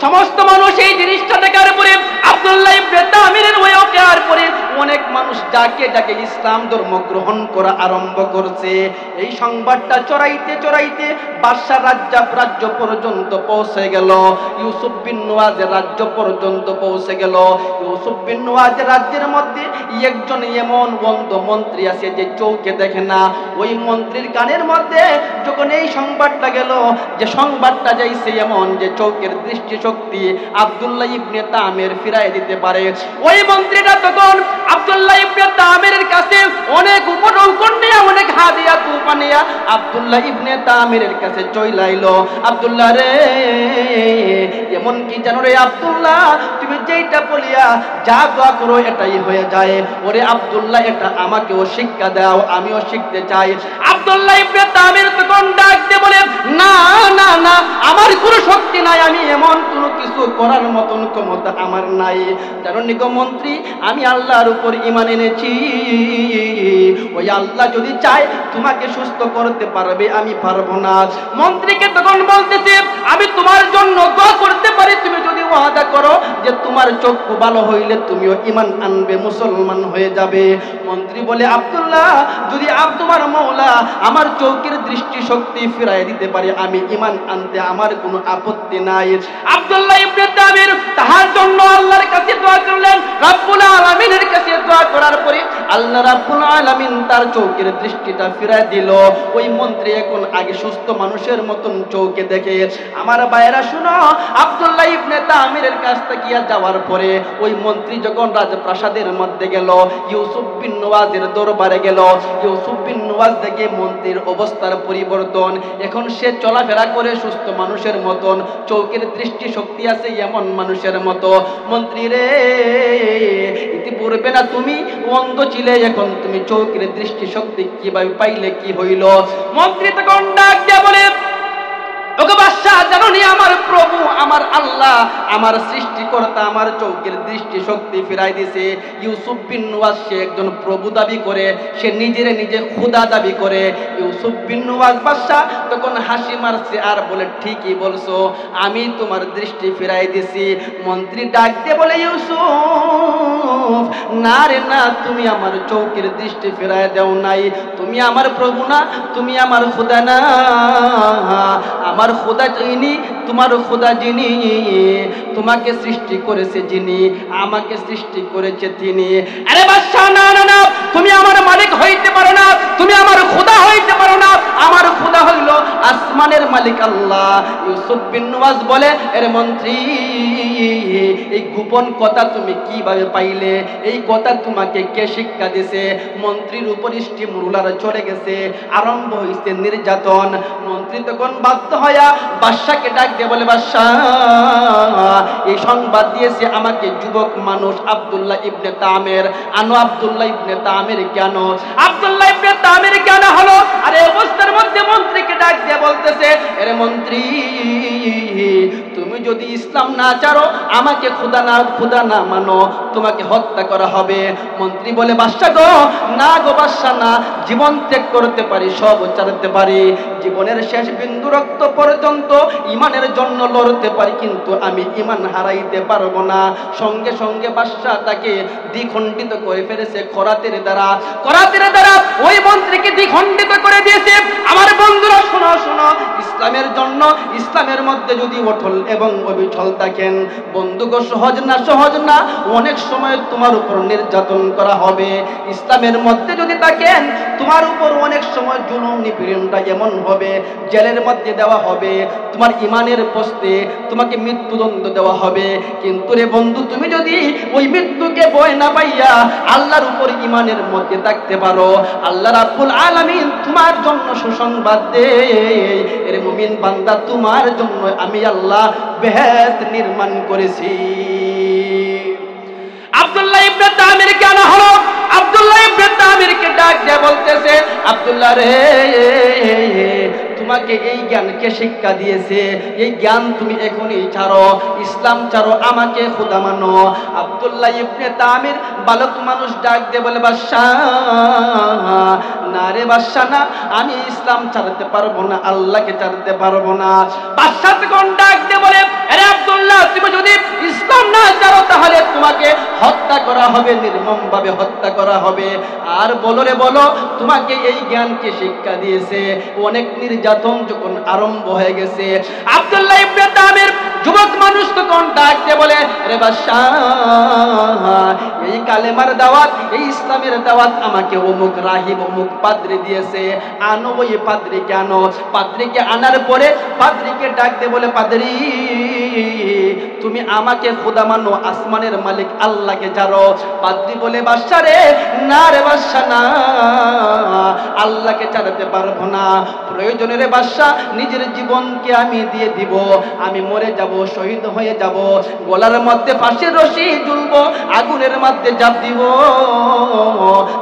Speaker 1: সমস্ত মানুষ এই জিনিসটা দেখার পরে, আব্দুল্লাহ ইবনে তামিরের ওই ওকার পরে অনেক মানুষ যাকে যাকে ইসলাম ধর্ম গ্রহণ করা আরম্ভ করছে। এই সংবাদটা চড়াইতে চড়াইতে বাদশাহ রাজ্য পর্যন্ত পৌঁছে গেল, ইউসুফ বিন নওয়াজের রাজ্য পর্যন্ত পৌঁছে গেল। ইউসুফ বিন নওয়াজের রাজ্যের মধ্যে একজন এমন অন্ধ মন্ত্রী আছে যে চোখে দেখে না। ওই মন্ত্রীর কানের মধ্যে যখন এই সংবাদটা গেল, যে সংবাদটা যাইছে এমন যে চোখের দৃষ্টি শক্তি আব্দুল্লাহ ইবনে তামির ফিরাই দিতে পারে, ওই মন্ত্রীটা তখন আব্দুল্লাহ ইবনে তামিরের কাছে অনেক উপঢৌকন নিয়ে, অনেক হাদিয়া তুফা নিয়ে আব্দুল্লাহ ইবনে তামিরের কাছে চইলাইলো। আব্দুল্লাহ রে, এমন কি জানো রে আব্দুল্লাহ, তুমি যেইটা বলিয়া যা দোয়া করো এটাই হয়ে যায়। ওরে আব্দুল্লাহ, এটা আমাকেও শিক্ষা দাও, আমিও শিখতে চাই। আব্দুল্লাহ ইবনে তামির তখন ডাক দিয়ে বলে, না না না, আমার কোনো শক্তি নাই, আমি এমন কোনো কিছু করার মতন ক্ষমতা আমার নাই। জানো নি গো মন্ত্রী, আমি আল্লাহর উপর ঈমান এনেছি, ওই আল্লাহ যদি চায় তোমাকে সুস্থ করতে পারবে, আমি পারবো না। মন্ত্রীকে তখন বলতেছে, আমি তোমার জন্য দোয়া করতে পারি, তুমি যদি ওয়াদা করো যে তোমার চক্ষু ভালো হইলে তুমিও ঈমান আনবে, মুসলমান হয়ে যাবে। মন্ত্রী বলে, আব্দুল্লাহ, যদি তোমার মওলা আমার চোখের দৃষ্টি শক্তি ফিরাই দিতে পারে, আমি ঈমান আনতে আমার কোনো আপত্তি নাই। আব্দুল্লাহ ইবনে তামির তাহার জন্য আল্লাহর কাছে দোয়া করলেন। রব্বুল আলামিনের কাছে দোয়া করার পরে আল্লাহ রাব্বুল আলামিন তার চোখের দৃষ্টিটা ফিরাই দিল। ওই মন্ত্রী এখন আগে সুস্থ মানুষের মতন চোখে দেখে। আমার ভাইরা শুনো, আব্দুল্লাহ ইবনে তামিরের কাছ থেকে যাওয়ার পরে ওই মন্ত্রী যখন রাজপ্রাসাদের মধ্যে গেল, ইউসুফ বিন নওয়াজের দরবারে গেল। ইউসুফ বিন নওয়াজ দেখে মন্ত্রীর অবস্থার পরিবর্তন, এখন সে চলাফেরা করে সুস্থ মানুষের মতন, চোখের দৃষ্টি শক্তি আছে এমন মানুষের মতো। মন্ত্রী রে, ইতিপূর্বে না তুমি অন্ধ ছিলে, এখন তুমি চোখের দৃষ্টি শক্তি কিভাবে পাইলে, কি হইল? মন্ত্রী তখন ডাক দিয়ে বলে, ওকে বাদশাহ জানোনি আমার প্রভু আমার আল্লাহ আমার সৃষ্টিকর্তা আমার চৌকের দৃষ্টি শক্তি ফিরাই দিছে। ইউসুফ বিন নুওয়াজ সে একজন প্রভু দাবি করে, সে নিজে খোদা দাবি করে। ইউসুফ বিন নুওয়াজ বাদশাহ তখন হাসি মারছে আর বলে ঠিকই বলছো, আমি তোমার দৃষ্টি ফিরাই দিছি। মন্ত্রী ডাক দিয়ে বলে ইউসুফ না রে না, তুমি আমার চৌকের দৃষ্টি ফিরাই দেও নাই, তুমি আমার প্রভু না, তুমি আমার খোদা না। আমার খোদা যিনি, তোমার খোদা যিনি, তোমাকে সৃষ্টি করেছে যিনি, আমাকে সৃষ্টি করেছে তিনি। আরে বাদশাহ না না না, তুমি আমার মালিক হইতে পারো না, তুমি আমার খোদা হইতে পারো না, আমার খোদা হইল আসমানের মালিক আল্লাহ। ইউসুফ বিন নুওয়াজ বলে এর মন্ত্রী এই গোপন কথা তুমি কিভাবে পাইলে, এই কথা তোমাকে কে শিক্ষা দিয়েছে? মন্ত্রীর উপর স্টিমরুলার চলে গেছে, আরম্ভ হইছে নির্যাতন। মন্ত্রী তখন বাধ্য হইয়া বাদশাকে ডাক দিয়ে বলে বাদশাহ এই সংবাদ দিয়েছে আমাকে যুবক মানুষ আব্দুল্লাহ ইবনে তামির। আনো আব্দুল্লাহ ইবনে তামির কেন? আব্দুল্লাহ ইবনে তামির কেন হলো? আরে অবস্থার মধ্যে মন্ত্রীকে ডাক দিয়ে বলতেছে আরে মন্ত্রী তুমি যদি ইসলাম না চারো, আমাকে খোদা না মানো, তোমাকে হত্যা করা হবে। মন্ত্রী বলে বাদশা গো না গো বাদশা না, জীবন ত্যাগ করতে পারি, সব ছাড়তে পারি, জীবনের শেষ বিন্দু রক্ত পর্যন্ত ইমানের জন্য লড়তে পারি, কিন্তু আমি ইমান হারাইতে পারবো না। সঙ্গে সঙ্গে বাদশা তাকে দ্বিখণ্ডিত করে ফেলেছে করাতের দ্বারা। ওই মন্ত্রীকে দ্বিখণ্ডিত করে দিয়েছে। আমার বন্ধুরা শোনো শোনো, ইসলামের জন্য, ইসলামের মধ্যে যদি অটল এবং অবিচল থাকেন বন্ধুগো, সহজ না, অনেক সময় তোমার উপর নির্যাতন করা হবে। ইসলামের মধ্যে যদি থাকেন তোমার উপর অনেক সময় জুলুম নিপীড়নটা এমন হবে, জেলের মধ্যে দেওয়া হবে, তোমার ইমানের পোস্তে তোমাকে মৃত্যুদণ্ড দেওয়া হবে। কিন্তু রে বন্ধু, তুমি যদি ওই মৃত্যুকে ভয় না পাইয়া আল্লাহর উপর ইমানের মধ্যে থাকতে পারো, আল্লাহ রাব্বুল আলামিন তোমার জন্য সুসংবাদ দেয় এর মুমিন বান্দা, তোমার জন্য আমি আল্লাহ বেহেশত নির্মাণ করেছি। আব্দুল্লাহ ইবনে তামির কেন হলো? আব্দুল্লাহ ইবনে তামিরকে ডাক দিয়ে বলতেছে আব্দুল্লাহ রে, তোমাকে এই জ্ঞানকে শিক্ষা দিয়েছে, এই জ্ঞান তুমি এখনই ছাড়ো, ইসলাম ছাড়ো, আমাকে খোদা মানো। আব্দুল্লাহ ইবনে তামির বালক মানুষ ডাক দিয়ে বলে বাদশাহ না রে বাদশাহ না, আমি ইসলাম ছাড়তে পারবো না, আল্লাহকে ছাড়তে পারবো না। বাদশাহ তখন ডাক দিয়ে বলে আরে আব্দুল্লাহ তুমি যদি ইসলাম না ছাড়ো তাহলে তোমাকে হত্যা করা হবে, নির্মম ভাবে হত্যা করা হবে। আর বলো রে বলো, তোমাকে এই জ্ঞানকে শিক্ষা দিয়েছে। অনেক নির্যাতন যখন আরম্ভ হয়ে গেছে, আব্দুল্লাহ ইবনে তামির যুবক মানুষ তখন ডাক দিয়ে বলে রে বাদশাহ এই কালেমার দাওয়াত, এই ইসলামের দাওয়াত আমাকে অমুক রাহিব অমুক পাদ্রী দিয়েছে, আনো ওই পাদ্রীকে আনো। পাদ্রীকে আনার পরে পাদ্রীকে ডাক দিয়ে বলে পাদ্রী তুমি আমাকে খোদা মানো, আসমানের মালিক আল্লাহকে জানো। পাদ্রী বলে বাদশা রে না রে বাদশা না, আল্লাহকে ছাড়তে পারবো না, প্রয়োজনে রে বাদশা নিজের জীবনকে আমি দিয়ে দিব, আমি মরে যাব, শহীদ হয়ে যাব, গলার মধ্যে ফাঁসির রশি ঝুলবো, আগুনের মধ্যে জাপ দিব,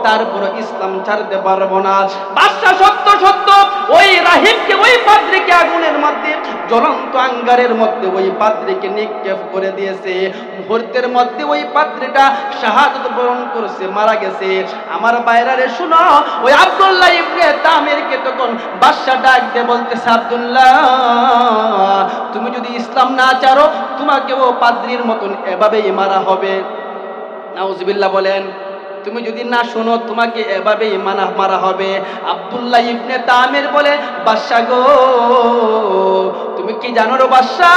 Speaker 1: তারপর ইসলাম ছাড়তে পারবো না। বাদশা সত্য সত্য ওই রাহিবকে, ওই পাদ্রীকে আগুনের মধ্যে, জ্বলন্ত আঙ্গারের মধ্যে ওই পাদ্রীকে নিক্ষেপ করে দিয়েছে। মুহূর্তের মধ্যে ওই পাদ্রীটা শাহাদাত বরণ করছে, মারা গেছে। আমার বাইরারে শুনো, ওই আব্দুল্লাহ ইবনে তামিরকে তখন বাদশা ডাক দিয়ে বলতেছে আব্দুল্লাহ তুমি যদি ইসলাম না ছাড়ো তোমাকে ও পাদ্রীর মতন এভাবেই মারা হবে। নাউজুবিল্লাহ বলেন। তুমি যদি না শোনো তোমাকে এভাবেই মারা হবে। আব্দুল্লাহ ইবনে তামির বলে বাদশা গো তুমি কি জানো রে বাদশা,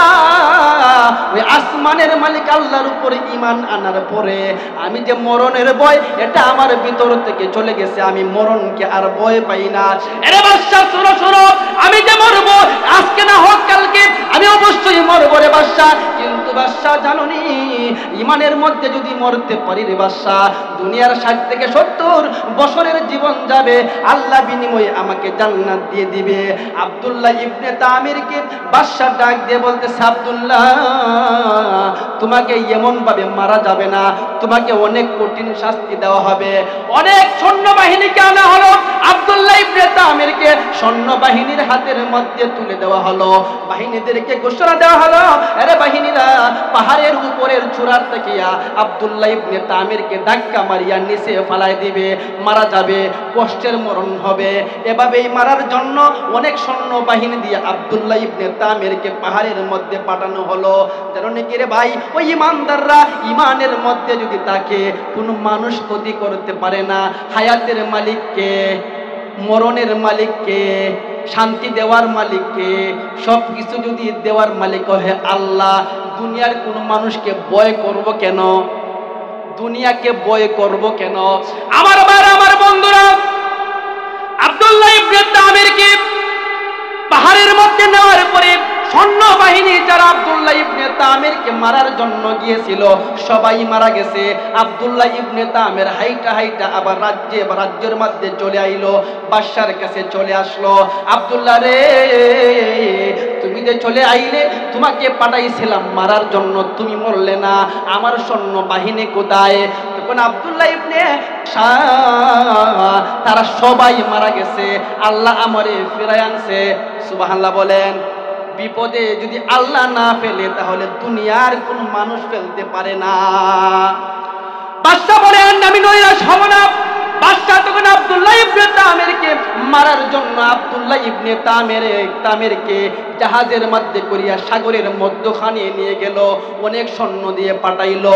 Speaker 1: ওই আসমানের মালিক আল্লাহর উপরে ঈমান আনার পরে আমি যে মরণের ভয় এটা আমার ভিতর থেকে চলে গেছে, আমি মরণকে আর ভয় পাই না। আরে বাদশা শোনো শোনো, আমি যে মরবো আজকে না হোক কালকে, আমি অবশ্যই মরবো রে বাদশা। কিন্তু বাদশা জানোনি ইমানের মধ্যে যদি মরতে পারি রে বাদশা, দুনিয়ার 60 থেকে 70 বছরের জীবন যাবে, আল্লাহ বিনিময়ে আমাকে জান্নাত দিয়ে দিবে। আব্দুল্লাহ ইবনে তামিরকে বাদশা ডাক দিয়ে বলতেছে, আব্দুল্লাহ তোমাকে এমন ভাবে মারা যাবে না, তোমাকে অনেক কঠিন শাস্তি দেওয়া হবে। অনেক সৈন্যবাহিনীকে আনা হলো, আব্দুল্লাহ ইবনে তামিরকে সৈন্যবাহিনীর হাতের মধ্যে তুলে দেওয়া হলো। বাহিনীদেরকে ঘোষণা দেওয়া হলো, আরে বাহিনীরা পাহাড়ের উপরের চূড়ার থেকে আব্দুল্লাহ ইবনে তামিরকে ধাক্কা মারিয়া নিচে ফালায় দিবে, মারা যাবে, কষ্টের মরণ হবে। এভাবেই মারার জন্য অনেক সৈন্যবাহিনী দিয়ে আব্দুল্লাহ ইবনে তামিরকে পাহাড়ের মধ্যে পাঠানো হলো। যেন নাকি রে ভাই ওই ইমানদাররা ইমানের মধ্যে যদি তাকে কোনো মানুষ ক্ষতি করতে পারে না। হায়াতের মালিককে, মরণের মালিককে, শান্তি দেওয়ার মালিককে, সব কিছু যদি দেওয়ার মালিক হয় আল্লাহ, দুনিয়ার কোন মানুষকে ভয় করব কেন? দুনিয়াকে ভয় করব কেন? আমার ভাইরা, আমার বন্ধুরা, আব্দুল্লাহ ইবনে তামিরকে পাহাড়ের মধ্যে নেওয়ার পরে সৈন্যবাহিনী যারা আব্দুল্লাহ ইবনে তামিরকে মারার জন্য গিয়েছিল সবাই মারা গেছে। আব্দুল্লাহ ইবনে তামির হাইটা হাইটা আবার রাজ্যের মধ্যে চলে আইলো, বাদশার কাছে চলে আসলো। আব্দুল্লাহ রে, তুমি যে চলে আইলে, তোমাকে পাঠাইছিলাম মারার জন্য, তুমি মরলে না, আমার সৈন্যবাহিনী কোথায়? তখন আব্দুল্লাহ ইবনে তারা সবাই মারা গেছে, আল্লাহ আমারে ফিরায় আনছে। সুবহানাল্লাহ বলেন। বিপদে যদি আল্লাহ না ফেলে তাহলে দুনিয়ার কোন মানুষ ফেলতে পারে না। বাদশা বলেন, আমি নৈরাশ হব না। বাদশা তখন আব্দুল্লাহ ইবনে তামিরকে মারার জন্য আব্দুল্লাহ ইবনে তামিরকে জাহাজের মধ্যে করিয়া সাগরের মধ্যখানে নিয়ে গেল, অনেক সৈন্য দিয়ে পাঠাইলো।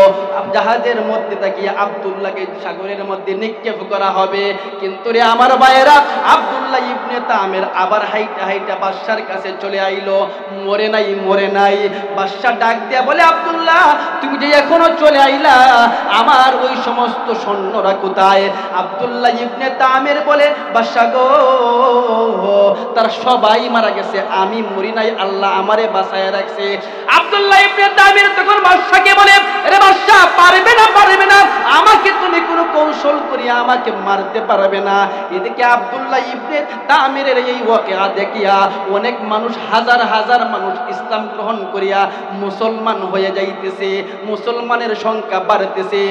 Speaker 1: জাহাজের মধ্যে তাকিয়ে আব্দুল্লাহকে সাগরের মধ্যে নিক্ষেপ করা হবে। কিন্তু রে আমার ভাইয়েরা, আব্দুল্লাহ ইবনে তামির আবার হাইটা হাইটা বাদশার কাছে চলে আইলো, মরে নাই, মরে নাই। বাদশা ডাক দিয়া বলে, আব্দুল্লাহ তুমি যে এখনো চলে আইলা, আমার ওই সমস্ত সৈন্যরা কোথায়? আব্দুল্লাহ ইবনে তামির বলে, বাদশা গো, তারা সবাই মারা গেছে, আমি মরি নাই, আল্লাহ আমারে বাঁচায় রাখছে। আব্দুল্লাহ ইবনে তামির তখন বাদশাকে বলে, আরে বাদশা, পারবে না, পারবে না, আমাকে তুমি কোনো কৌশল করিয়া আমাকে মারতে পারবে না। এদিকে আব্দুল্লাহ ইবনে তামিরের এই ওয়াকিয়া দেখিয়া অনেক মানুষ, হাজার হাজার মানুষ ইসলাম গ্রহণ করিয়া মুসলমান হয়ে যাইতেছে, মুসলমানের সংখ্যা বাড়তেছে।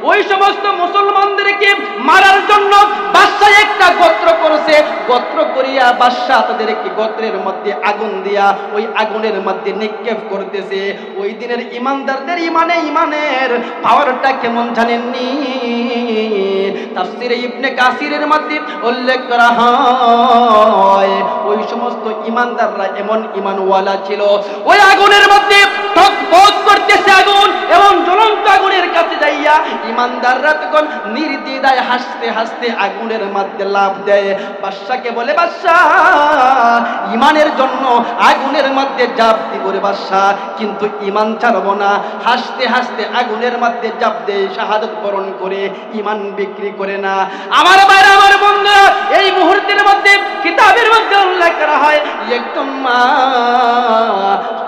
Speaker 1: ওই সমস্ত মুসলমানদেরকে মারার জন্য বাদশা একটা গোত্র করেছে, গোত্র করিয়া বাদশা তাদেরকে গোত্রের মধ্যে আগুন দিয়া ওই আগুনের মধ্যে নিক্ষেপ করতেছে। ওই দিনের ইমানদারদের ইমানের পাওয়ারটা কেমন জানেননি? তাফসীরে ইবনে কাসিরের মধ্যে উল্লেখ করা হয়, ওই সমস্ত ইমানদাররা এমন ইমানওয়ালা ছিল, ওই আগুনের মধ্যে টকবক করতেছে আগুন, এবং জ্বলন্ত আগুনের কাছে যাইয়া ইমানদাররা তখন নির্দ্বিধায় হাসতে হাসতে আগুনের মধ্যে লাফ দেয়। বাদশাকে বলে, বাদশা ইমানের জন্য আগুনের মধ্যে জাপ দিব রে বাদশা, কিন্তু ইমান ছাড়বো না। হাসতে হাসতে আগুনের মধ্যে জাপ দেয়, শাহাদত বরণ করে, ইমান বিক্রি করে না। আমার বাইরে, আমার বন্ধুরা, এই মুহূর্তের মধ্যে কিতাবের মধ্যে উল্লেখ করা হয়, একদম মা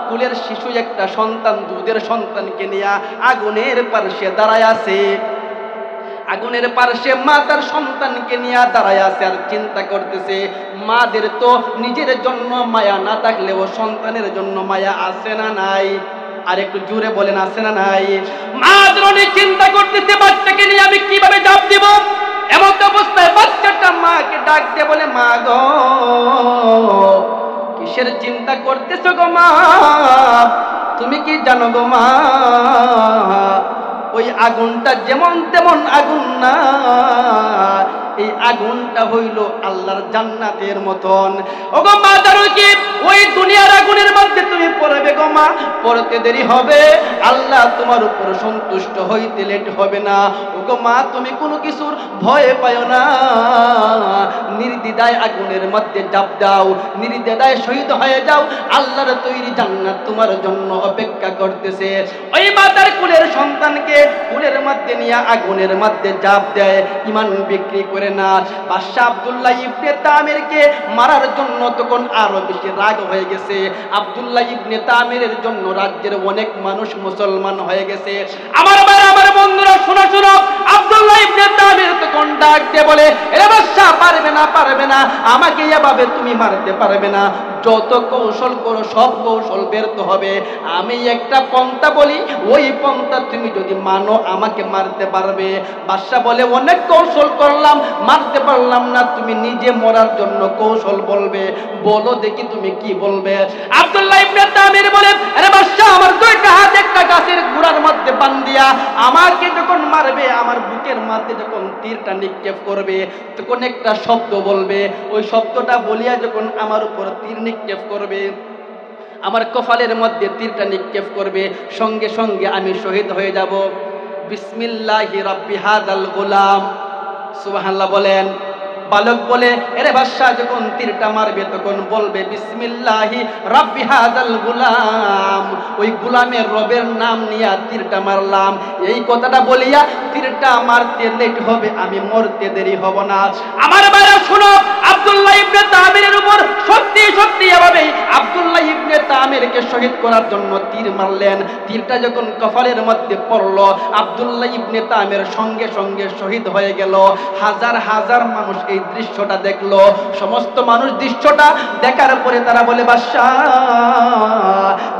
Speaker 1: কুলের শিশু একটা সন্তান, দুধের সন্তানকে নিয়ে আগুনের পাশে দাঁড়ায় আছে। আগুনের পাশে মা তার সন্তানকে নিয়ে দাঁড়ায় আছে আর চিন্তা করতেছে। মাদের তো নিজের জন্য মায়া না থাকলেও সন্তানের জন্য মায়া আছে না নাই? আর একটু জোরে বলেন, আছে না নাই? মা ধরনের চিন্তা করতেছে, বাচ্চাকে নিয়ে আমি কিভাবে জাপ দিব। এমন অবস্থায় বাচ্চাটা মাকে ডাক দিয়ে বলে, মা গো, কিসের চিন্তা করতেছো গো মা? তুমি কি জানো গো মা, ওই আগুনটা যেমন তেমন আগুন না, এই আগুনটা হইল আল্লাহর জান্নাতের মতন। ওগো মা, জানো কি ওই দুনিয়ার আগুনের মধ্যে তুমি পড়বে গো মা, পড়তে দেরি হবে, আল্লাহ তোমার উপর সন্তুষ্ট হইতে লেট হবে না। ওগো মা, তুমি কোনো কিছুর ভয় পাও না, নির্দ্বিধায় আগুনের মধ্যে জাপ দাও, নির্দ্বিধায় শহীদ হয়ে যাও, আল্লাহর তৈরি জান্নাত তোমার জন্য অপেক্ষা করতেছে। ওই মাতার কুলের সন্তানকে কুলের মধ্যে নিয়ে আগুনের মধ্যে জাপ দেয়, ইমান বিক্রি করে না। বাদশা আব্দুল্লাহ ইবনে তামিরকে মারার জন্য তখন আরো বেশি রাগ হয়ে গেছে। আব্দুল্লাহ ইবনে তামিরের দিনের জন্য রাজ্যের অনেক মানুষ মুসলমান হয়ে গেছে। আমার ভাই আমার বন্ধুরা শোনো শোনো, আব্দুল্লাহ ইবনে তামির তখন ডাক দিয়ে বলে, এ বাদশা পারবে না পারবে না, আমাকে এভাবে তুমি মারতে পারবে না, যত কৌশল করো সব কৌশল ব্যর্থ হবে। আমি একটা পন্থা বলি, ওই পন্থা তুমি যদি মানো আমাকে মারতে পারবে। বাদশা বলে, অনেক কৌশল করলাম মারতে পারলাম না, তুমি নিজে মরার জন্য কৌশল বলবে, বলো দেখি তুমি কি বলবে। আব্দুল্লাহ ইবনে তামির বলে, আরে বাদশা, আমার দুইটা হাত একটা গাছের গোড়ার মধ্যে বান্ধিয়া আমাকে যখন মারবে, আমার বুকের মধ্যে যখন তীরটা নিক্ষেপ করবে, তখন একটা শব্দ বলবে, ওই শব্দটা বলিয়া যখন আমার উপর তীর নিক্ষেপ করবে, আমার কপালের মধ্যে তীরটা নিক্ষেপ করবে, সঙ্গে সঙ্গে আমি শহীদ হয়ে যাব। বিসমিল্লাহি রাব্বি হাযাল গোলাম, সুবহানাল্লাহ বলেন। বালক বলে, এরে বাদশা, যখন তীরটা মারবে তখন বলবে বিসমিল্লাহি রাব্বি হাযাল গোলাম, ওই গোলামের রবের নাম নিয়ে তীরটা মারলাম। এই কথাটা বলিয়া তীরটা মারতে লেট হবে, আমি মরতে দেরি হব না। আমার ভাইরা শুনো, আব্দুল্লাহ ইবনে তামিরের উপর সত্যি সত্যি এভাবে আব্দুল্লাহ ইবনে তামিরকে শহীদ করার জন্য তীর মারলেন। তীরটা যখন কপালের মধ্যে পড়লো, আব্দুল্লাহ ইবনে তামির সঙ্গে সঙ্গে শহীদ হয়ে গেল। হাজার হাজার মানুষ এই দৃশ্যটা দেখলো। সমস্ত মানুষ দৃশ্যটা দেখার পরে তারা বলে, বাদশা,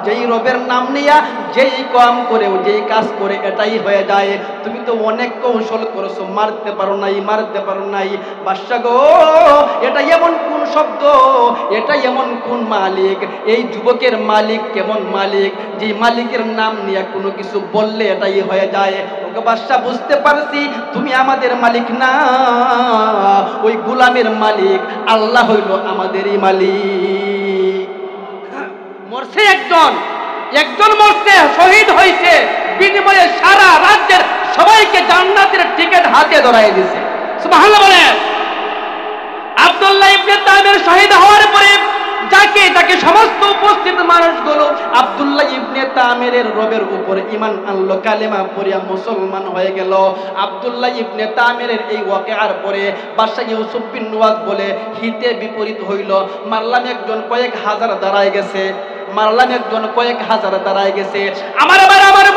Speaker 1: যেই রবের নাম নিয়া যেই কাম করে যেই কাজ করে এটাই হয়ে যায়, তুমি তো অনেক কৌশল করেছো, মারতে পারো নাই মারতে পারো নাই। বাদশা গো, এটা এমন কোন শব্দ, এটা এমন কোন মালিক, এই যুবকের মালিক কেমন মালিক, যে মালিকের নাম নিয়ে কোনো কিছু বললে এটাই হয়ে যায়। ওকে বাদশা, বুঝতে পারছি তুমি আমাদের মালিক না, ওই গোলামের মালিক আল্লাহ হইল আমাদেরই মালিক। মরছে একজন, একজন মরছে, শহীদ হয়েছে, বিনিময়ে সারা রাজ্যের সবাইকে জান্নাতের টিকিট হাতে ধরাই দিয়েছে। সুবহানাল্লাহ বলেন। আব্দুল্লাহ ইবনে তামির শহীদ হওয়ার পরে যাকে সমস্ত উপস্থিত মানুষগুলো আব্দুল্লাহ ইবনে তামিরের রবের উপরে ঈমান আনলো, কালেমা পড়িয়া মুসলমান হয়ে গেল। আব্দুল্লাহ ইবনে তামিরের এই ওয়াকিয়ার পরে বাদশা ইউসুফ বিন নওয়াজ বলে, হিতে বিপরীত হইল, মারলাম একজন কয়েক হাজার দাঁড়ায় গেছে, মারলাম একজন কয়েক হাজার দাঁড়ায় গেছে। আমার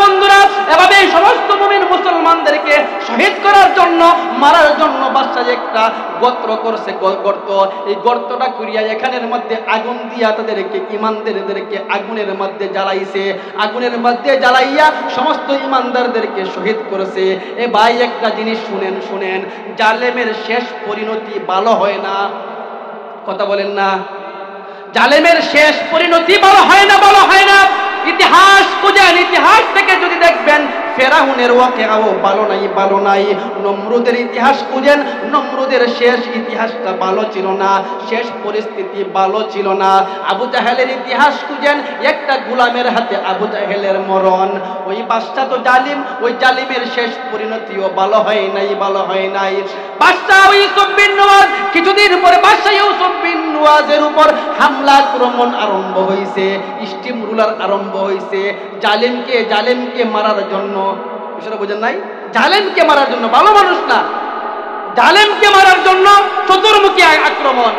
Speaker 1: বন্ধুরা, এভাবে সমস্ত মুমিন মুসলমানদেরকে শহীদ করার জন্য, মারার জন্য বাদশা একটা গর্ত করছে, গর্ত। এই গর্তটা করিয়া এখানের মধ্যে আগুন দিয়া তাদেরকে, ইমানদারদেরকে আগুনের মধ্যে জ্বালাইছে। আগুনের মধ্যে জ্বালাইয়া সমস্ত ইমানদারদেরকে শহীদ করেছে। এ ভাই, একটা জিনিস শুনেন শুনেন, জালেমের শেষ পরিণতি ভালো হয় না। কথা বলেন না? জালেমের শেষ পরিণতি ভালো হয় না, ভালো হয় না। ইতিহাস খুঁজেন, ইতিহাস থেকে যদি দেখবেন ফেরাউনের ওয়াকিয়াও ভালো নাই, ভালো নাই। নমরুদের ইতিহাস খুঁজেন, নমরুদের শেষ ইতিহাসটা ভালো ছিল না, শেষ পরিস্থিতি ভালো ছিল না। আবু জাহেলের ইতিহাস খুঁজেন, একটা গোলামের হাতে আবু জাহেলের মরণ। ওই বাদশা তো জালিম, ওই জালিমের শেষ পরিণতিও ভালো হয় নাই, ভালো হয় নাই। বাদশা ইউসুফ বিন নওয়াজ, কিছুদিন পরে বাদশা ইউসুফ বিন নওয়াজের উপর হামলা আক্রমণ আরম্ভ হয়েছে, স্টিম রুলার আরম্ভ হয়েছে। জালিমকে মারার জন্য, বিষয়টা বোঝেন নাই? জালেমকে মারার জন্য, ভালো মানুষ না, জালেমকে মারার জন্য চতুর্মুখী আক্রমণ।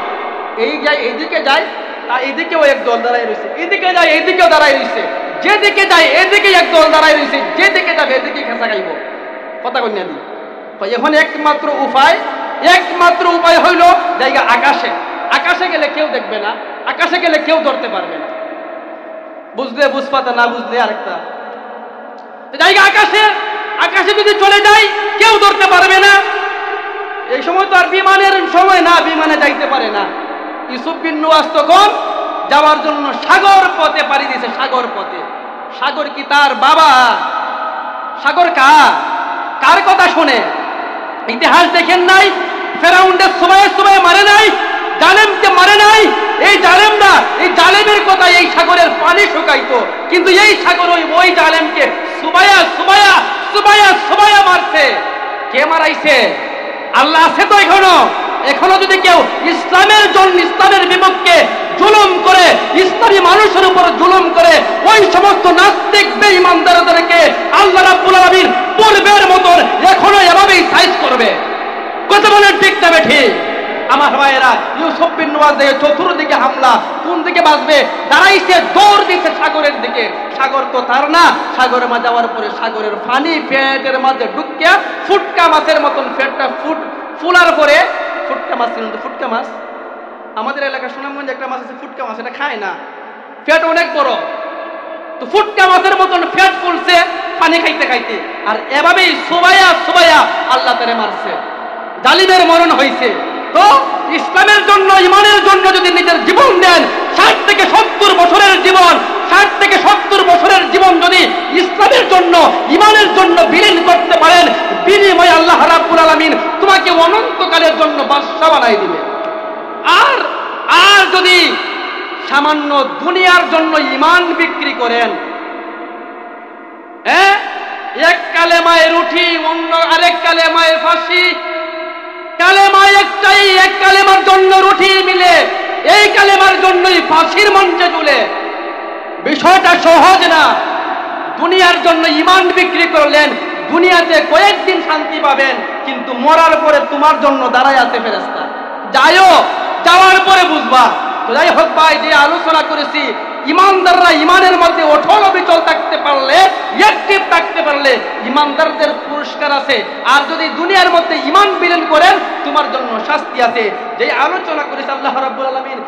Speaker 1: এইদিকে যায় এইদিকেও এক দল দাঁড়ায় রয়েছে, এইদিকে যায় এইদিকেও দাঁড়ায় রয়েছে, যেদিকে যায় এদিকে এক দল দাঁড়ায় রয়েছে, যেদিকে যাবে এদিকে খেসা খাইব। কথা কন্যা দি, এখন একমাত্র উপায় হইল জায়গা আকাশে। আকাশে গেলে কেউ দেখবে না, আকাশে গেলে কেউ ধরতে পারবে না। বুঝলে বুঝপাতা, না বুঝলে আরেকটা জায়গা। আকাশে যদি চলে যায় কেউ ধরতে পারবে না। এই সময় তো আর বিমানের সময় না, বিমানে যাইতে পারে না। ইউসুফ বিন নওয়াজ তখন যাওয়ার জন্য সাগর পথে পাড়ি দিয়েছে, সাগর পথে। সাগর কি তার বাবা? সাগর কার কথা শুনে? ইতিহাস দেখেন নাই? ফেরাউনকে সবাই মারে নাই, জালেমকে মারে নাই। এই জালেমরা, এই জালেমের কথা এই সাগরের পানি শুকাইতো, কিন্তু এই সাগর ওই জালেমকে সুবাইয়া মারছে। কে মারাইছে? আল্লাহ আছে তো এখনো যদি কেউ ইসলামের জন্য, ইসলামের বিপক্ষে জুলুম করে, ইসলামী মানুষের উপর জুলুম করে, ওই সমস্ত নাস্তিক বেঈমানদেরকে আল্লাহ রাব্বুল আলামিন পূর্বের মতন এখনো এভাবেই সাইজ করবে। কথা বলেন ঠিক না ঠিক? আমার ভাইয়েরা, ইউসুফ বিন নওয়াজ চতুর্দিকে হামলা, কোন দিকে বাঁচবে? দাঁড়াইছে, দৌড় দিচ্ছে সাগরের দিকে। সাগর তো তার না, সাগরের মাঝে যাওয়ার পরে সাগরের পানি পেটের মাঝে ঢুকিয়া ফুটকা মাছের মতন পেটটা ফুলার পরে, ফুটকা মাছ ছিল তো, ফুটকা মাছ আমাদের এলাকার সুনামগঞ্জে একটা মাছ আছে ফুটকা মাছ, এটা খায় না, পেট অনেক বড়, তো ফুটকা মাছের মতন পেট ফুলছে পানি খাইতে খাইতে, আর এভাবেই সুবাইয়া সুবাইয়া আল্লাহ তারে মারছে, জালিমের মরণ হয়েছে। তো ইসলামের জন্য, ইমানের জন্য যদি নিজের জীবন দেন, 60 থেকে 70 বছরের জীবন, 60 থেকে 70 বছরের জীবন যদি ইসলামের জন্য, ইমানের জন্য বিলীন করতে পারেন, বিনিময়ে আল্লাহ রাব্বুল আলামিন তোমাকে অনন্তকালের জন্য বাদশা বানাই দিবে। আর আর যদি সামান্য দুনিয়ার জন্য ইমান বিক্রি করেন, এক কালেমায় রুঠি, অন্য আরেক কালেমায় ফাঁসি, কালেমা একটাই, এক কালেমার জন্য রুঠি মিলে, এই কালেমার জন্যই ফাঁসির মঞ্চে ঝুলে। বিষয়টা সহজ না। দুনিয়ার জন্য ইমান বিক্রি করলেন, দুনিয়াতে কয়েকদিন শান্তি পাবেন, কিন্তু মরার পরে তোমার জন্য দাঁড়ায় আছে ফেরেশতা। যাইও, যাওয়ার পরে বুঝবা। তো যাই হোক ভাই, যে আলোচনা করেছি, ইমানদাররা ইমানের মধ্যে অটল অবিচল থাকতে পারলে, অ্যাক্টিভ থাকতে পারলে ইমানদারদের পুরস্কার আছে। আর যদি দুনিয়ার মধ্যে ইমান বিলীন করেন, তোমার জন্য শাস্তি আছে। যে আলোচনা করেছে আল্লাহ রাব্বুল আলামিন।